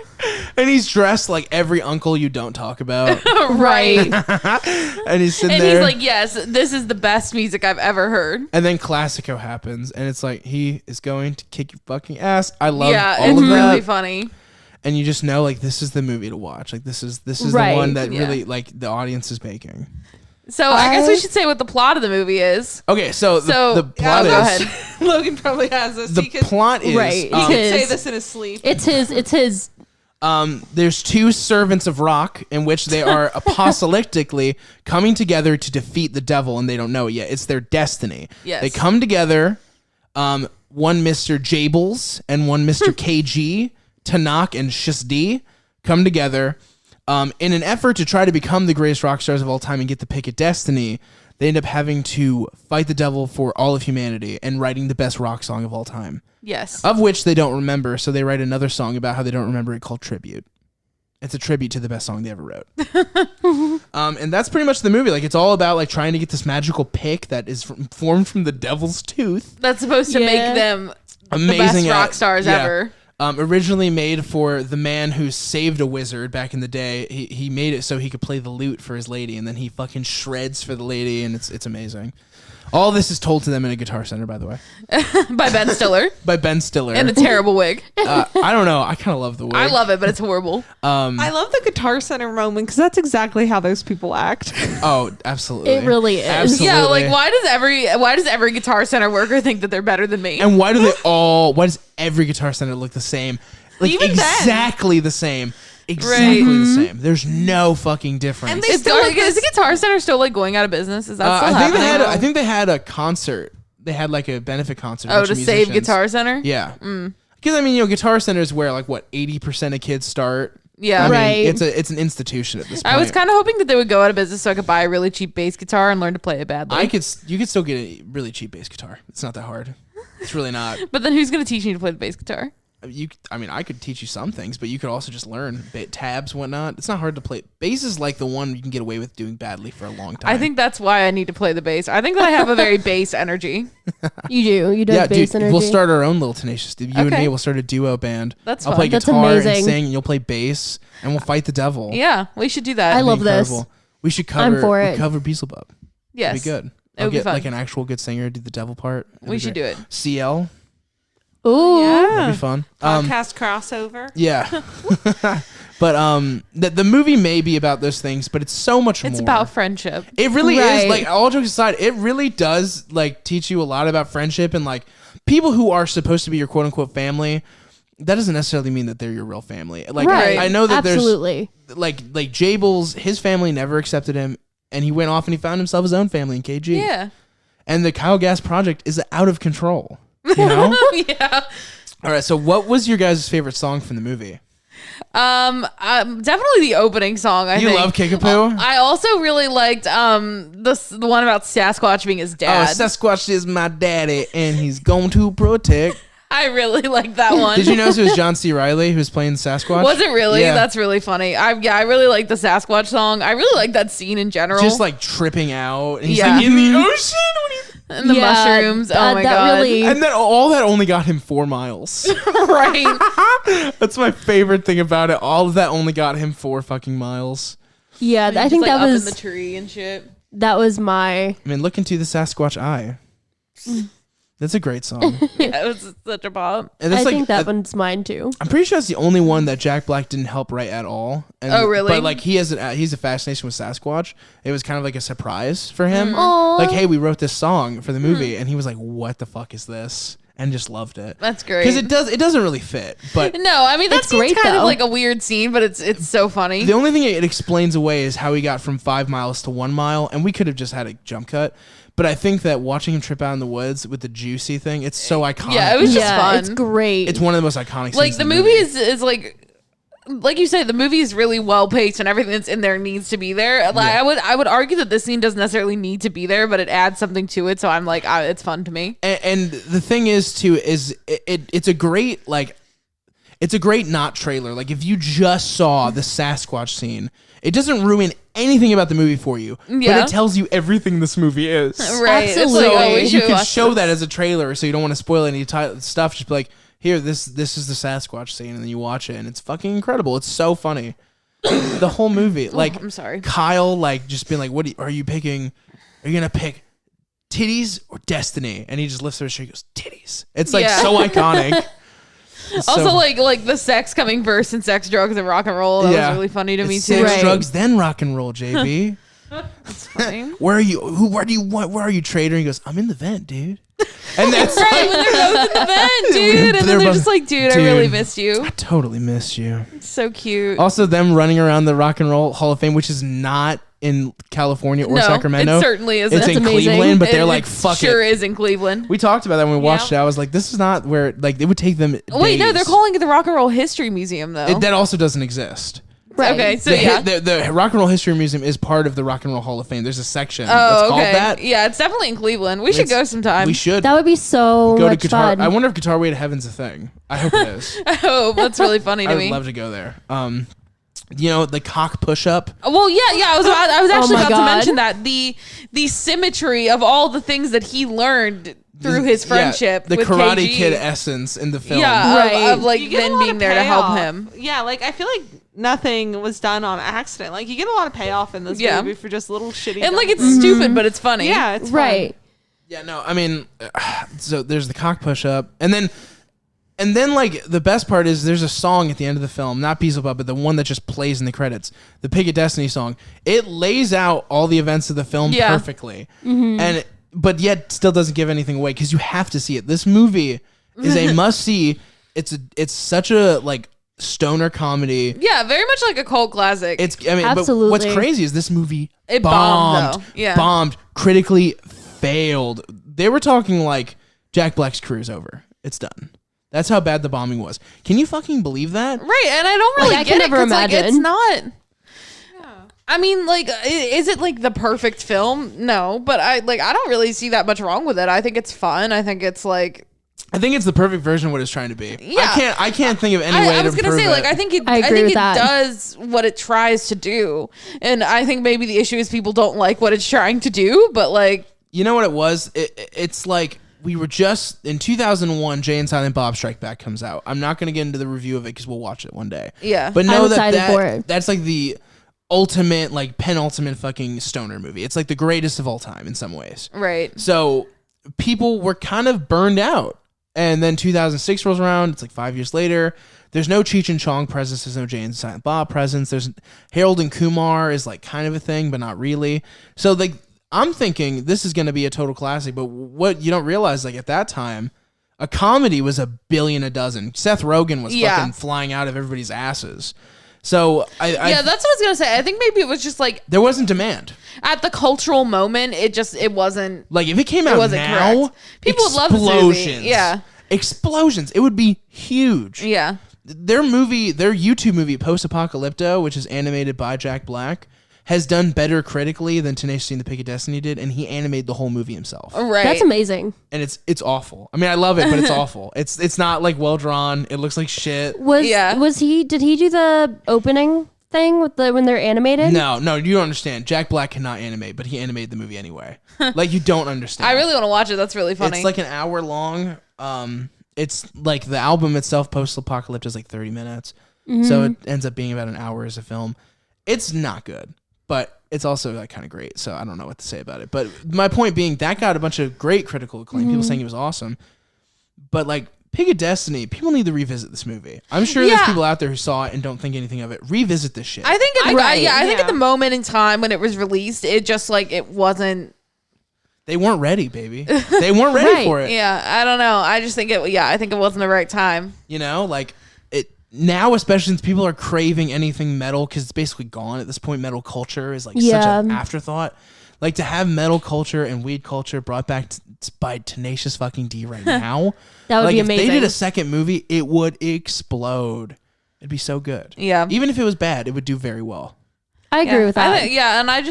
And he's dressed like every uncle you don't talk about. Right. And he's sitting And there. he's like, yes, this is the best music I've ever heard. And then Classico happens, and it's like, he is going to kick your fucking ass. I love Yeah, all it's of that. really funny. And you just know, like, this is the movie to watch. Like, this is Right. the one that Yeah. really, like, the audience is making. So I guess we should say what the plot of the movie is. Okay, so the plot go is ahead. Logan probably has this. the plot is Right. He can say His. this in his sleep. It's his. there's two servants of rock in which they are apocalyptically coming together to defeat the devil, and they don't know it yet. It's their destiny. Yes. They come together. One Mr. Jables and one Mr. KG, Tenacious D, come together in an effort to try to become the greatest rock stars of all time and get the pick of destiny. They end up having to fight the devil for all of humanity and writing the best rock song of all time. Yes. Of which they don't remember, so they write another song about how they don't remember it called Tribute. It's a tribute to the best song they ever wrote. And that's pretty much the movie. Like, it's all about like trying to get this magical pick that is formed from the devil's tooth. That's supposed to make them Amazing the best rock stars ever. Originally made for the man who saved a wizard back in the day. He made it so he could play the lute for his lady, and then he fucking shreds for the lady, and it's amazing. All this is told to them in a Guitar Center, by the way. By Ben Stiller. By Ben Stiller. And a terrible wig. I don't know. I kind of love the wig. I love it, but it's horrible. I love the Guitar Center moment because that's exactly how those people act. Oh, absolutely. It really is. Absolutely. Yeah, like why does every Guitar Center worker think that they're better than me? And why does every Guitar Center look the same? Like Even exactly the same. Exactly the same. There's no fucking difference. And they is still the Guitar Center still like going out of business? Is that still happening? I think they had a concert. They had like a benefit concert. Oh, to save Guitar Center? Yeah. Because I mean, Guitar Center is where like what 80% of kids start. Yeah. I mean, Right. it's an institution at this point. I was kind of hoping that they would go out of business so I could buy a really cheap bass guitar and learn to play it badly. You could still get a really cheap bass guitar. It's not that hard. It's really not. But then who's going to teach me to play the bass guitar? I could teach you some things, but you could also just learn tabs, whatnot. It's not hard to play. Bass is like the one you can get away with doing badly for a long time. I think that's why I need to play the bass. I think that I have a very bass energy. You do have bass energy. We'll start our own little Tenacious D. You and Okay. me will start a duo band. That's I'll fun. play That's guitar and amazing. sing, and you'll play bass, and we'll fight the devil. Yeah, we should do that. I It'd be love this. incredible. We should cover. I'm for it. Cover Beelzebub. Yes. It'd be good. It I'll would be get fun. like an actual good singer to do the devil part. It'd We be should great. do it. CL. Ooh. That'd be fun. Podcast crossover. Yeah. But the movie may be about those things, but it's so much more. It's about friendship. It really is. Right. Like, all jokes aside, it really does like teach you a lot about friendship and like people who are supposed to be your quote unquote family. That doesn't necessarily mean that they're your real family. Like Right. I know that Absolutely. there's like Jables, his family never accepted him, and he went off and he found himself his own family in KG. Yeah. And the Kyle Gass project is out of control. You know? Yeah. All right. So, what was your guys' favorite song from the movie? Definitely the opening song. I You think. love Kickapoo? I also really liked the one about Sasquatch being his dad. Oh, Sasquatch is my daddy, and he's going to protect. I really like that one. Did you notice it was John C. Reilly who was playing Sasquatch? Was it really? Yeah. That's really funny. I really like the Sasquatch song. I really like that scene in general. Just like tripping out, and he's Yeah. like in the ocean. and the Yeah, mushrooms. Oh my that god. really- And then all that only got him 4 miles. Right. That's my favorite thing about it. All of that only got him 4 fucking miles. Yeah, I think that up was in the tree and shit. that was my. I mean, look into the Sasquatch eye. That's a great song. Yeah, it was such a pop. And I that's like, think that one's mine too. I'm pretty sure that's the only one that Jack Black didn't help write at all. And, Oh, really? But like he's a fascination with Sasquatch. It was kind of like a surprise for him. Aw. Like, hey, we wrote this song for the movie, and he was like, "What the fuck is this?" And just loved it. That's great. Because it doesn't really fit. But No, I mean that's great, kind of though. like a weird scene, but it's so funny. the only thing it explains away is how he got from 5 miles to 1 mile, and we could have just had a jump cut. But I think that watching him trip out in the woods with the juicy thing, it's so iconic. Yeah, it was just Yeah, fun. it's great. It's one of the most iconic scenes Like in the movie is like you say, the movie is really well paced and everything that's in there needs to be there. Like Yeah. I would argue that this scene doesn't necessarily need to be there, but it adds something to it. So I'm like, it's fun to me. And the thing is too is it's a great like it's a great not trailer. Like if you just saw the Sasquatch scene, it doesn't ruin anything about the movie for you, but Yeah. it tells you everything this movie is. Right? It's Absolutely. like, oh, we You should can watch show this. that as a trailer, so you don't want to spoil any stuff. Just be like, here, this is the Sasquatch scene, and then you watch it, and it's fucking incredible. It's so funny. The whole movie, like, I'm sorry. Kyle, like, just being like, "What are you picking? Are you gonna pick titties or destiny?" And he just lifts her shirt, and goes, "Titties." It's like Yeah. so iconic. It's Also, so- like the sex coming first and sex, drugs, and rock and roll. That Yeah. was really funny to me It's too. sex, Right. drugs, then rock and roll, JB. That's funny. Where are you? Where are you, traitor? He goes, I'm in the vent, dude. And that's Right, when they're both in the vent, dude. And then they're just like, dude, I really missed you. I totally missed you. It's so cute. Also, them running around the Rock and Roll Hall of Fame, which is not in California or Sacramento. It certainly isn't. It's That's in amazing. Cleveland, but they're like, fuck sure it. is in Cleveland. We talked about that when we watched it. I was like, this is not where, like, it would take them Wait, no, days. they're calling it the Rock and Roll History Museum, though. That also doesn't exist. Right. Okay, so The Rock and Roll History Museum is part of the Rock and Roll Hall of Fame. There's a section that's Oh, called okay. that. Yeah, it's definitely in Cleveland. We should go sometime. We should That would be so go to much Guitar. fun. I wonder if Guitar Way to Heaven's a thing. I hope it is. Oh, that's really funny to I me. would love to go there. You know, the cock push-up. Well, yeah. I was actually my about God. to mention that the symmetry of all the things that he learned through his friendship, the with Karate KG. Kid essence in the film. Yeah, Right. of like You get a then lot being of there to help payoff. him. Yeah, like I feel like nothing was done on accident. Like you get a lot of payoff in this Yeah. movie for just little shitty. And like dumb it's stupid, but it's funny. Yeah, it's fun. right. Yeah, no, I mean, so there's the cock push-up, and then like the best part is there's a song at the end of the film, not Beelzebub, but the one that just plays in the credits, the Pig of Destiny song. It lays out all the events of the film perfectly, but yet still doesn't give anything away because you have to see it. This movie is a must-see. It's such a like stoner comedy. Yeah, very much like a cult classic. But Absolutely. what's crazy is this movie It bombed, though. Yeah. bombed, critically failed. They were talking like Jack Black's career's over. It's done. That's how bad the bombing was. Can you fucking believe that? right, and I don't really I get can it never 'cause, like, it's imagine. not. I mean, like, is it like the perfect film? No, but I don't really see that much wrong with it. I think it's fun. I think it's like. I think it's the perfect version of what it's trying to be. Yeah. I can't think of any way I to was gonna prove say, it. like, I think I agree with it that. does what it tries to do, and I think maybe the issue is people don't like what it's trying to do. But like, You know what it was? It's like we were just in 2001. Jay and Silent Bob Strike Back comes out. I'm not going to get into the review of it because we'll watch it one day. Yeah. but know I'm excited for it. that's like the ultimate, like penultimate fucking stoner movie. It's like the greatest of all time in some ways. right? So people were kind of burned out. And then 2006 rolls around. It's like 5 years later. There's no Cheech and Chong presence. There's no Jay and Silent Bob presence. There's Harold and Kumar is like kind of a thing, but not really. So like I'm thinking this is going to be a total classic. But what you don't realize, like at that time, a comedy was a billion a dozen. Seth Rogen was fucking flying out of everybody's asses. So Yeah, that's what I was gonna say. I think maybe it was just like there wasn't demand. at the cultural moment, it wasn't. Like if it came out wasn't now, correct. People would love this movie. explosions. Yeah. Explosions. It would be huge. Yeah. Their YouTube movie, Post Apocalypto, which is animated by Jack Black, has done better critically than Tenacious D and the Pig of Destiny did, and he animated the whole movie himself. Right. That's amazing. And it's awful. I mean, I love it, but it's awful. It's not like well drawn. It looks like shit. Did he do the opening thing with when they're animated? No, you don't understand. Jack Black cannot animate, but he animated the movie anyway. Like you don't understand. I really want to watch it. That's really funny. It's like an hour long. It's like the album itself, Post Apocalypto, is like 30 minutes. So it ends up being about an hour as a film. It's not good, but it's also like kind of great. So I don't know what to say about it. But my point being, that got a bunch of great critical acclaim. People saying it was awesome. But like Pig of Destiny, people need to revisit this movie. I'm sure there's people out there who saw it and don't think anything of it. Revisit this shit. I think I think Yeah. at the moment in time when it was released, it just like it wasn't. They weren't ready, baby. They weren't ready Right. for it. Yeah, I don't know. I just think it. Yeah, I think it wasn't the right time. You know, like it now, especially since people are craving anything metal because it's basically gone at this point. Metal culture is like such an afterthought. Like to have metal culture and weed culture brought back by Tenacious fucking D right now. That would like be if amazing. they did a second movie, it would explode. It'd be so good. Yeah. Even if it was bad, it would do very well. I agree with that. And I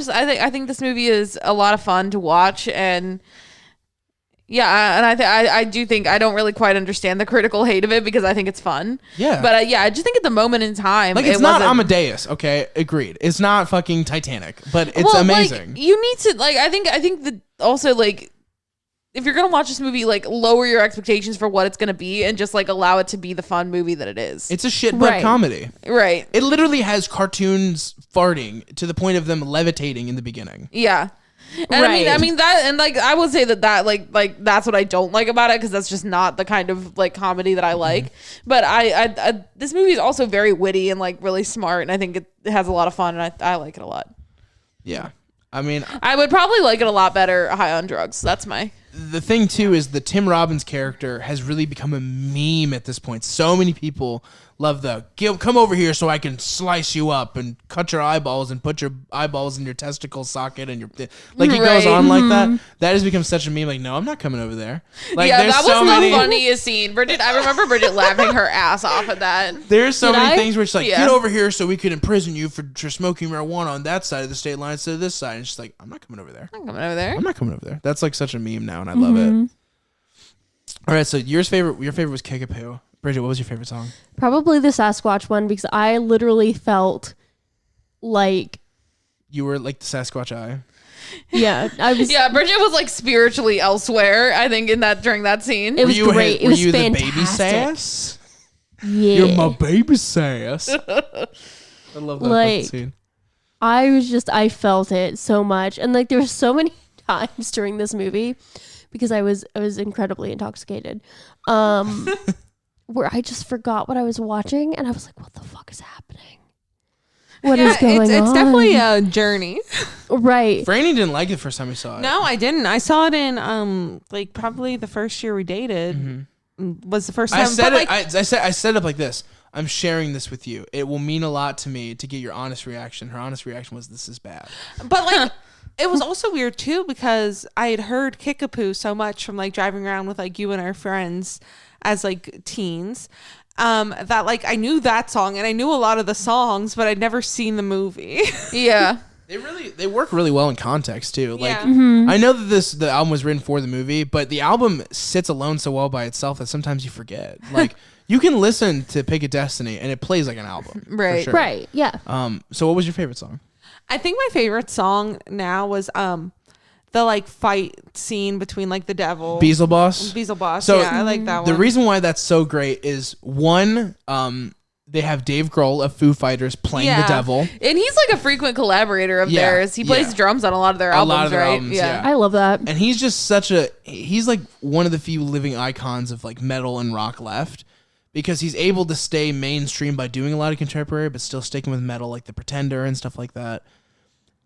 think this movie is a lot of fun to watch, and I do think I don't really quite understand the critical hate of it because I think it's fun. Yeah. But I just think at the moment in time, Like it's not Amadeus, okay? Agreed. It's not fucking Titanic, but it's amazing. Like, you need to I think that also like if you're gonna watch this movie, like lower your expectations for what it's gonna be and just like allow it to be the fun movie that it is. It's a shit butt comedy. Right. It literally has cartoons farting to the point of them levitating in the beginning. Yeah. And I mean that, and like I would say that like that's what I don't like about it because that's just not the kind of like comedy that I like. But I this movie is also very witty and like really smart, and I think it has a lot of fun, and I like it a lot. Yeah. I mean, I would probably like it a lot better high on drugs. That's my... the thing too is the Tim Robbins character has really become a meme at this point. So many people love come over here so I can slice you up and cut your eyeballs and put your eyeballs in your testicle socket and he goes on like that. That has become such a meme. Like, no, I'm not coming over there. Like, yeah, that was the funniest scene. I remember Bridget laughing her ass off at that. There's so many things where she's like, get over here so we can imprison you for smoking marijuana on that side of the state line instead of this side. And she's like, I'm not coming over there. I'm coming over there. I'm not coming over there. That's like such a meme now, and I love it. All right, so your favorite was Kickapoo. Bridget, what was your favorite song? Probably the Sasquatch one, because I literally felt like You were like the Sasquatch eye. Yeah, I was. Yeah, Bridget was like spiritually elsewhere, I think, during that scene. It was great. It was fantastic. The baby sass? Yeah. You're my baby sass. I love that fucking scene. I felt it so much, and like there were so many times during this movie because I was incredibly intoxicated, where I just forgot what I was watching, and I was like, "What the fuck is happening? What is going on?" It's definitely a journey, right? Franny didn't like it the first time we saw it. No, I didn't. I saw it in like probably the first year we dated. Was the first time I set it up like this. I'm sharing this with you. It will mean a lot to me to get your honest reaction. Her honest reaction was, "This is bad." But like, it was also weird too because I had heard Kickapoo so much from like driving around with like you and our friends as like teens, that like I knew that song and I knew a lot of the songs, but I'd never seen the movie. Yeah. They work really well in context too. Like Yeah. I know that the album was written for the movie, but the album sits alone so well by itself that sometimes you forget. Like you can listen to Pick a Destiny and it plays like an album. Right. For sure. Right. Yeah. So what was your favorite song? I think my favorite song now was the like fight scene between like the devil Beelzebub. So yeah, I like that one. The reason why that's so great is one, they have Dave Grohl of Foo Fighters playing the devil. And he's like a frequent collaborator of theirs. He plays drums on a lot of their albums, right? Yeah. I love that. And he's just he's like one of the few living icons of like metal and rock left, because he's able to stay mainstream by doing a lot of contemporary, but still sticking with metal, like The Pretender and stuff like that.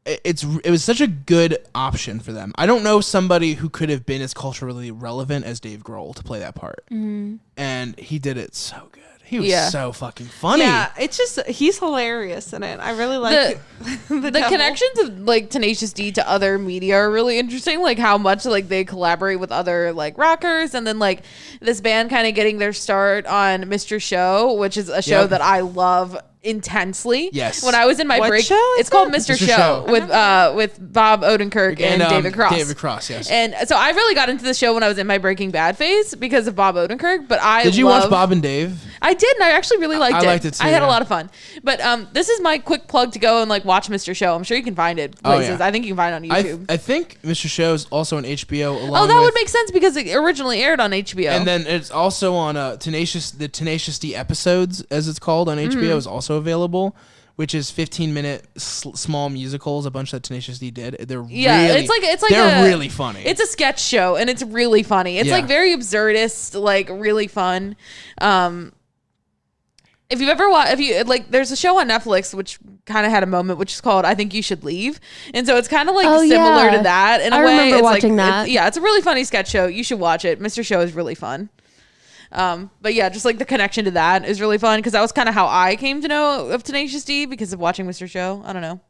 It was such a good option for them. I don't know somebody who could have been as culturally relevant as Dave Grohl to play that part. And he did it so good. He was so fucking funny. Yeah, it's just he's hilarious in it. I really like the connections of like Tenacious D to other media are really interesting. Like how much like they collaborate with other like rockers, and then like this band kind of getting their start on Mr. Show, which is a show that I love intensely. Yes. When I was in my break, it's called Mr. Show with Bob Odenkirk and David Cross. David Cross, yes. And so I really got into the show when I was in my Breaking Bad phase because of Bob Odenkirk. But Did you watch Bob and Dave? I did, and I actually really liked it. I liked it too. I had a lot of fun. But this is my quick plug to go and like watch Mr. Show. I'm sure you can find it places. I think you can find it on YouTube. I think Mr. Show is also on HBO. That would make sense because it originally aired on HBO. And then it's also on the Tenacious D episodes, as it's called on HBO, is also available, which is 15-minute small musicals, a bunch that Tenacious D did. They're really funny. It's a sketch show and it's really funny. It's like very absurdist, like really fun. If you've ever watched, there's a show on Netflix which kind of had a moment, which is called "I Think You Should Leave," and so it's kind of like similar to that in a way. I remember watching that. It's a really funny sketch show. You should watch it. Mr. Show is really fun. But yeah, just like the connection to that is really fun because that was kind of how I came to know of Tenacious D because of watching Mr. Show. I don't know.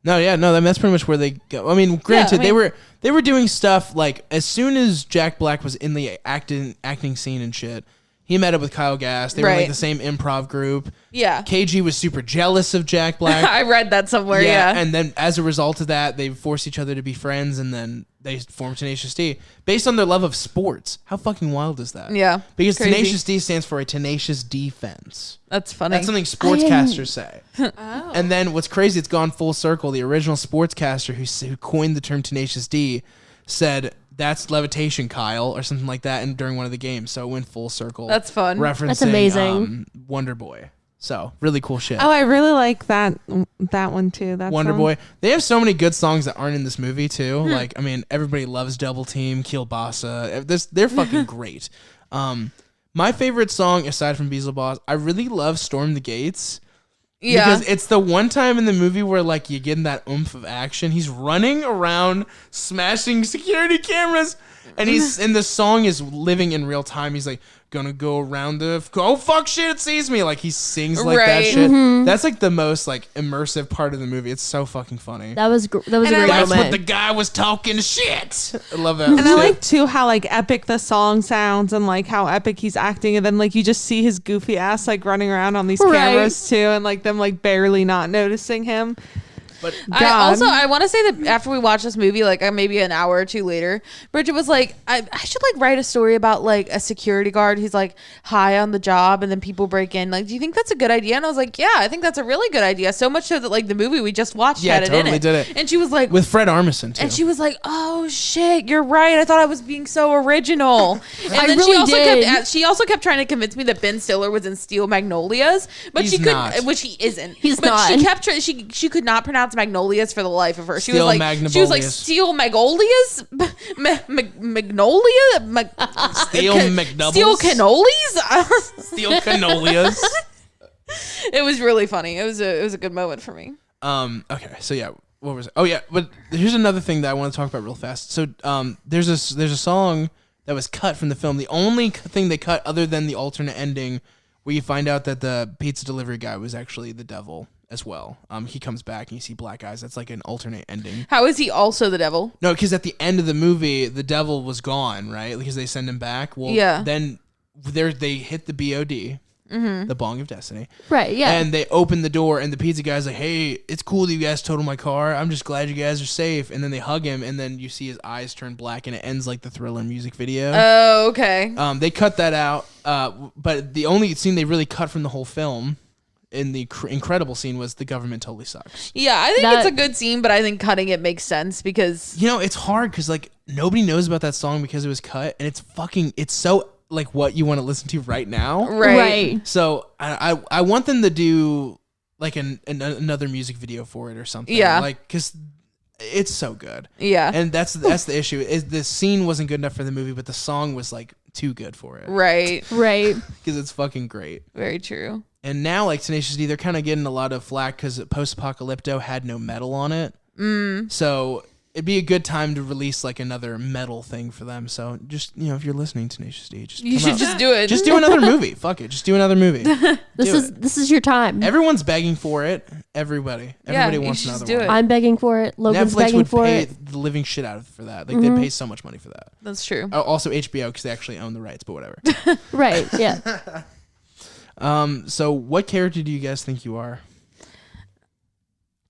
That's pretty much where they go. I mean, granted, they were doing stuff like as soon as Jack Black was in the acting scene and shit. He met up with Kyle Gass. They were like the same improv group. Yeah. KG was super jealous of Jack Black. I read that somewhere, yeah. And then as a result of that, they forced each other to be friends, and then they formed Tenacious D based on their love of sports. How fucking wild is that? Yeah. Because crazy. Tenacious D stands for a tenacious defense. That's funny. That's something sportscasters say. Oh. And then what's crazy, it's gone full circle. The original sportscaster who coined the term Tenacious D said, "That's levitation, Kyle," or something like that, and during one of the games, so it went full circle. That's fun. Referencing That's amazing. Wonder Boy. So really cool shit. Oh, I really like that one too. That Wonder song. Boy. They have so many good songs that aren't in this movie too. Like, I mean, everybody loves Double Team, Kielbasa. They're fucking great. My favorite song aside from Beelzebub, I really love Storm the Gates. Yeah. Because it's the one time in the movie where like you get in that oomph of action. He's running around smashing security cameras, and the song is living in real time. He's like, gonna go around oh fuck shit, it sees me. Like he sings like that shit. That's like the most like immersive part of the movie. It's so fucking funny. That was a great That's moment. what the guy was talking shit. I love that. And I shit. like too how like epic the song sounds and like how epic he's acting, and then like you just see his goofy ass like running around on these cameras too, and like them like barely not noticing him. But I want to say that after we watched this movie, like maybe an hour or two later, Bridget was like, I should like write a story about like a security guard who's like high on the job and then people break in. Like, do you think that's a good idea? And I was like, yeah, I think that's a really good idea. So much so that like the movie we just watched had it totally in it. did it. And she was like, with Fred Armisen too. and she was like, "Oh shit, you're right. I thought I was being so original." And I then really she also kept trying to convince me that Ben Stiller was in Steel Magnolias, but He's she couldn't, not. which he isn't. He's but not. She kept she could not pronounce Magnolias for the life of her. She was like Steel Steel Magnolias, Magnolia, Steel McDoubles? Steel Cannolis. Steel Canolias. It was really funny. It was a good moment for me. Okay, so yeah, what was it? Oh yeah, but here's another thing that I want to talk about real fast. So there's a song that was cut from the film. The only thing they cut other than the alternate ending where you find out that the pizza delivery guy was actually the devil as well. He comes back and you see black eyes. That's like an alternate ending. How is he also the devil? No, because at the end of the movie, the devil was gone, right? Because they send him back. Well, Yeah. then they hit the BOD, the Bong of Destiny. Right, yeah. And they open the door, and the pizza guy's like, "Hey, it's cool that you guys totaled my car. I'm just glad you guys are safe." And then they hug him, and then you see his eyes turn black, and it ends like the Thriller music video. Oh, okay. They cut that out, but the only scene they really cut from the whole film, in the incredible scene, was "The Government Totally Sucks." Yeah, I think it's a good scene, but I think cutting it makes sense because It's hard because like nobody knows about that song because it was cut, and it's so like what you want to listen to right now. right. So I want them to do like another music video for it or something. Yeah. Like because it's so good. Yeah. And that's the issue. Is the scene wasn't good enough for the movie, but the song was like too good for it. Right. Right. Because it's fucking great. Very true. And now like Tenacious D, they're kind of getting a lot of flack because Post Apocalypto had no metal on it. So it'd be a good time to release like another metal thing for them. So just if you're listening, Tenacious D, You should just do it. just do another movie. Fuck it, just do another movie. This is your time. Everyone's begging for it. Everybody you wants should another just do one. it. I'm begging for it. Logan's Netflix begging would for pay it. the living shit out of for that. Like they'd pay so much money for that. That's true. Also HBO because they actually own the rights, but whatever. Right, yeah. So what character do you guys think you are?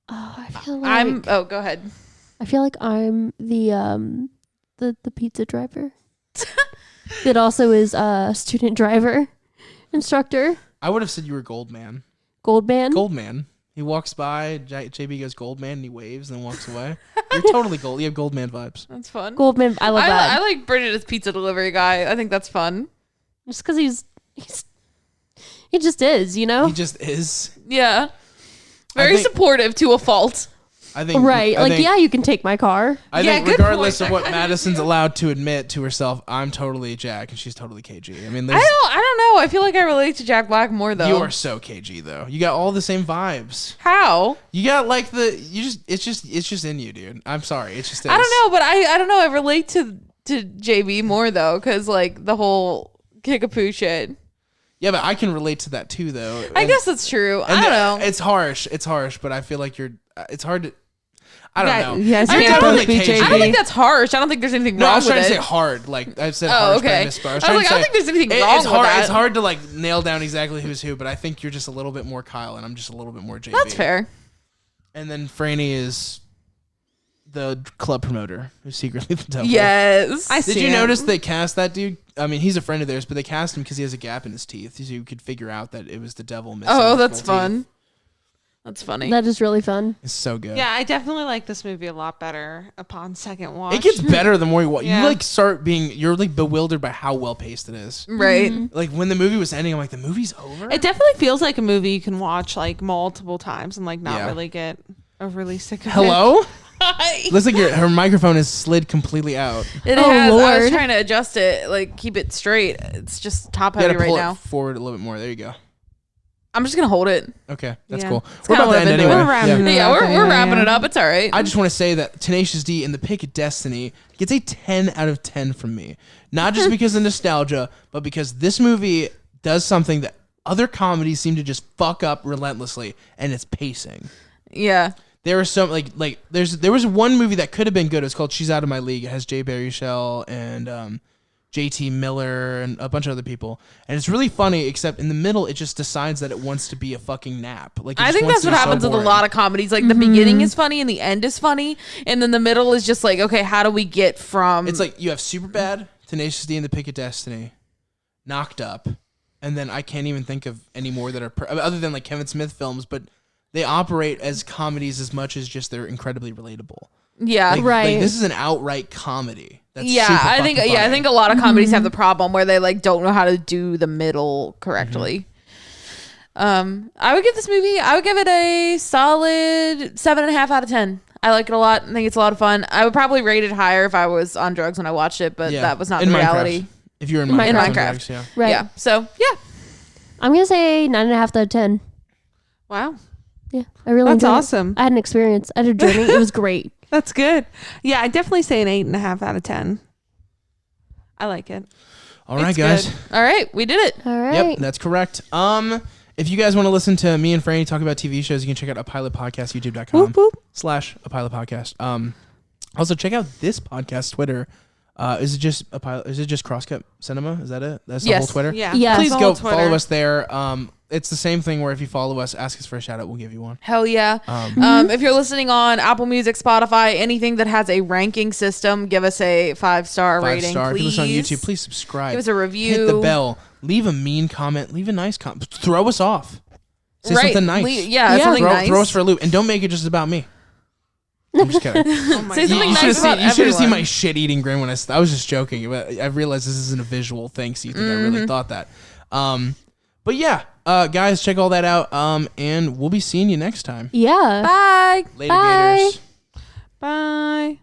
Oh, I feel like Oh, go ahead. I feel like I'm the pizza driver. That also is a student driver instructor. I would have said you were Goldman. Goldman. Goldman. He walks by, JB goes Goldman, and he waves and then walks away. You're totally gold. You have Goldman vibes. That's fun. Goldman. I love that. I like Bridget as pizza delivery guy. I think that's fun. Just because he just is, He just is. Yeah. Very think- supportive to a fault. I think right. I Like, think, yeah, you can take my car. I Yeah, think good regardless point. of what Madison's allowed to admit to herself, I'm totally Jack and she's totally KG. I mean, I don't know. I feel like I relate to Jack Black more though. you are so KG though. You got all the same vibes. How? You got like it's just in you, dude. I'm sorry. It's just I don't know, but I don't know. I relate to JB more though, because like the whole kickapoo shit. Yeah, but I can relate to that too, though. I guess that's true. I don't know. It's harsh. It's harsh, but I feel like it's hard to. I don't know. Yes, You're you definitely both be KG. I don't think that's harsh. I don't think there's anything No, wrong I was with trying to it. say hard. Like I said, Oh, harsh, okay. but I misspoke. I was trying like, to I don't say- think there's anything wrong it's with hard. that. It's hard to like nail down exactly who's who, but I think you're just a little bit more Kyle, and I'm just a little bit more JB. That's fair. And then Franny is the club promoter who's secretly the devil. Yes. Did you notice they cast that dude? I mean, he's a friend of theirs, but they cast him because he has a gap in his teeth, so you could figure out that it was the devil missing. Oh, his that's full fun. teeth. That's funny. That is really fun. It's so good. Yeah, I definitely like this movie a lot better upon second watch. It gets better the more you watch. Yeah. You like start being, you're like bewildered by how well paced it is. Right. Like when the movie was ending, I'm like, the movie's over? It definitely feels like a movie you can watch like multiple times and like not Yeah. really get overly sick of it. Hello? Hi. Looks like her microphone is slid completely out. It Oh, has. I was Lord. trying to adjust it, like keep it straight. It's just top You gotta heavy right pull now. it forward a little bit more. There you go. I'm just gonna hold it. Okay, that's Yeah. cool. It's We're kinda about to end what I've been anyway. doing. We're wrapping it Yeah, up we're anyway, wrapping yeah. it up. It's all right. I just want to say that Tenacious D in the Pick of Destiny gets a 10 out of 10 from me. Not just because of nostalgia, but because this movie does something that other comedies seem to just fuck up relentlessly, and it's pacing. Yeah. There was some there was one movie that could have been good. It's called She's Out of My League. It has Jay Baruchel and JT Miller and a bunch of other people, and it's really funny. Except in the middle, it just decides that it wants to be a fucking nap. Like it I just think wants that's to what be so happens with a boring. lot of comedies. Like the beginning is funny and the end is funny, and then the middle is just like, okay, how do we get from? It's like you have Superbad, Tenacious D, and the Pick of Destiny, Knocked Up, and then I can't even think of any more that are other than like Kevin Smith films, but they operate as comedies as much as just they're incredibly relatable. yeah, Like, Right. Like, this is an outright comedy. That's yeah. super I think fucking I funny. think a lot of comedies have the problem where they like don't know how to do the middle correctly. I would give this movie. I would give it a solid 7.5 out of 10. I like it a lot. I think it's a lot of fun. I would probably rate it higher if I was on drugs when I watched it, but that was not in the Minecraft. reality. If you're in In Minecraft, Minecraft. on drugs, yeah. Right. Yeah. So yeah. I'm gonna say 9.5 out of 10. Wow. Yeah, I really That's enjoyed it. awesome. I had an experience. I had a journey. It was great. That's good. Yeah, I definitely say an 8.5 out of 10. I like it. All right, It's guys. good. All right, we did it. All right. Yep, that's correct. If you guys want to listen to me and Franny talk about TV shows, you can check out A Pilot Podcast, youtube.com Whoop, whoop. / A Pilot Podcast. Also check out this podcast Twitter. Is it just a pilot? Is it just Crosscut Cinema? Is that it? That's the Yes. whole Twitter. Yeah. Yeah. Please The go whole Twitter. follow us there. It's the same thing where if you follow us, ask us for a shout out, we'll give you one. Hell yeah. If you're listening on Apple Music, Spotify, anything that has a ranking system, give us a 5-star rating, 5-star. If you please. listen on YouTube, please subscribe. Give us a review. Hit the bell. Leave a mean comment. Leave a nice comment. Throw us off. Say something nice. Yeah, something nice. Throw us for a loop, and don't make it just about me. I'm just kidding. Oh my Say You, something you nice should have about seen. You should have seen everyone. my shit-eating grin when I was just joking, but I realized this isn't a visual thing, so you think I really thought that. But yeah, guys, check all that out. And we'll be seeing you next time. Yeah. Bye. Later, Bye. Gators. Bye.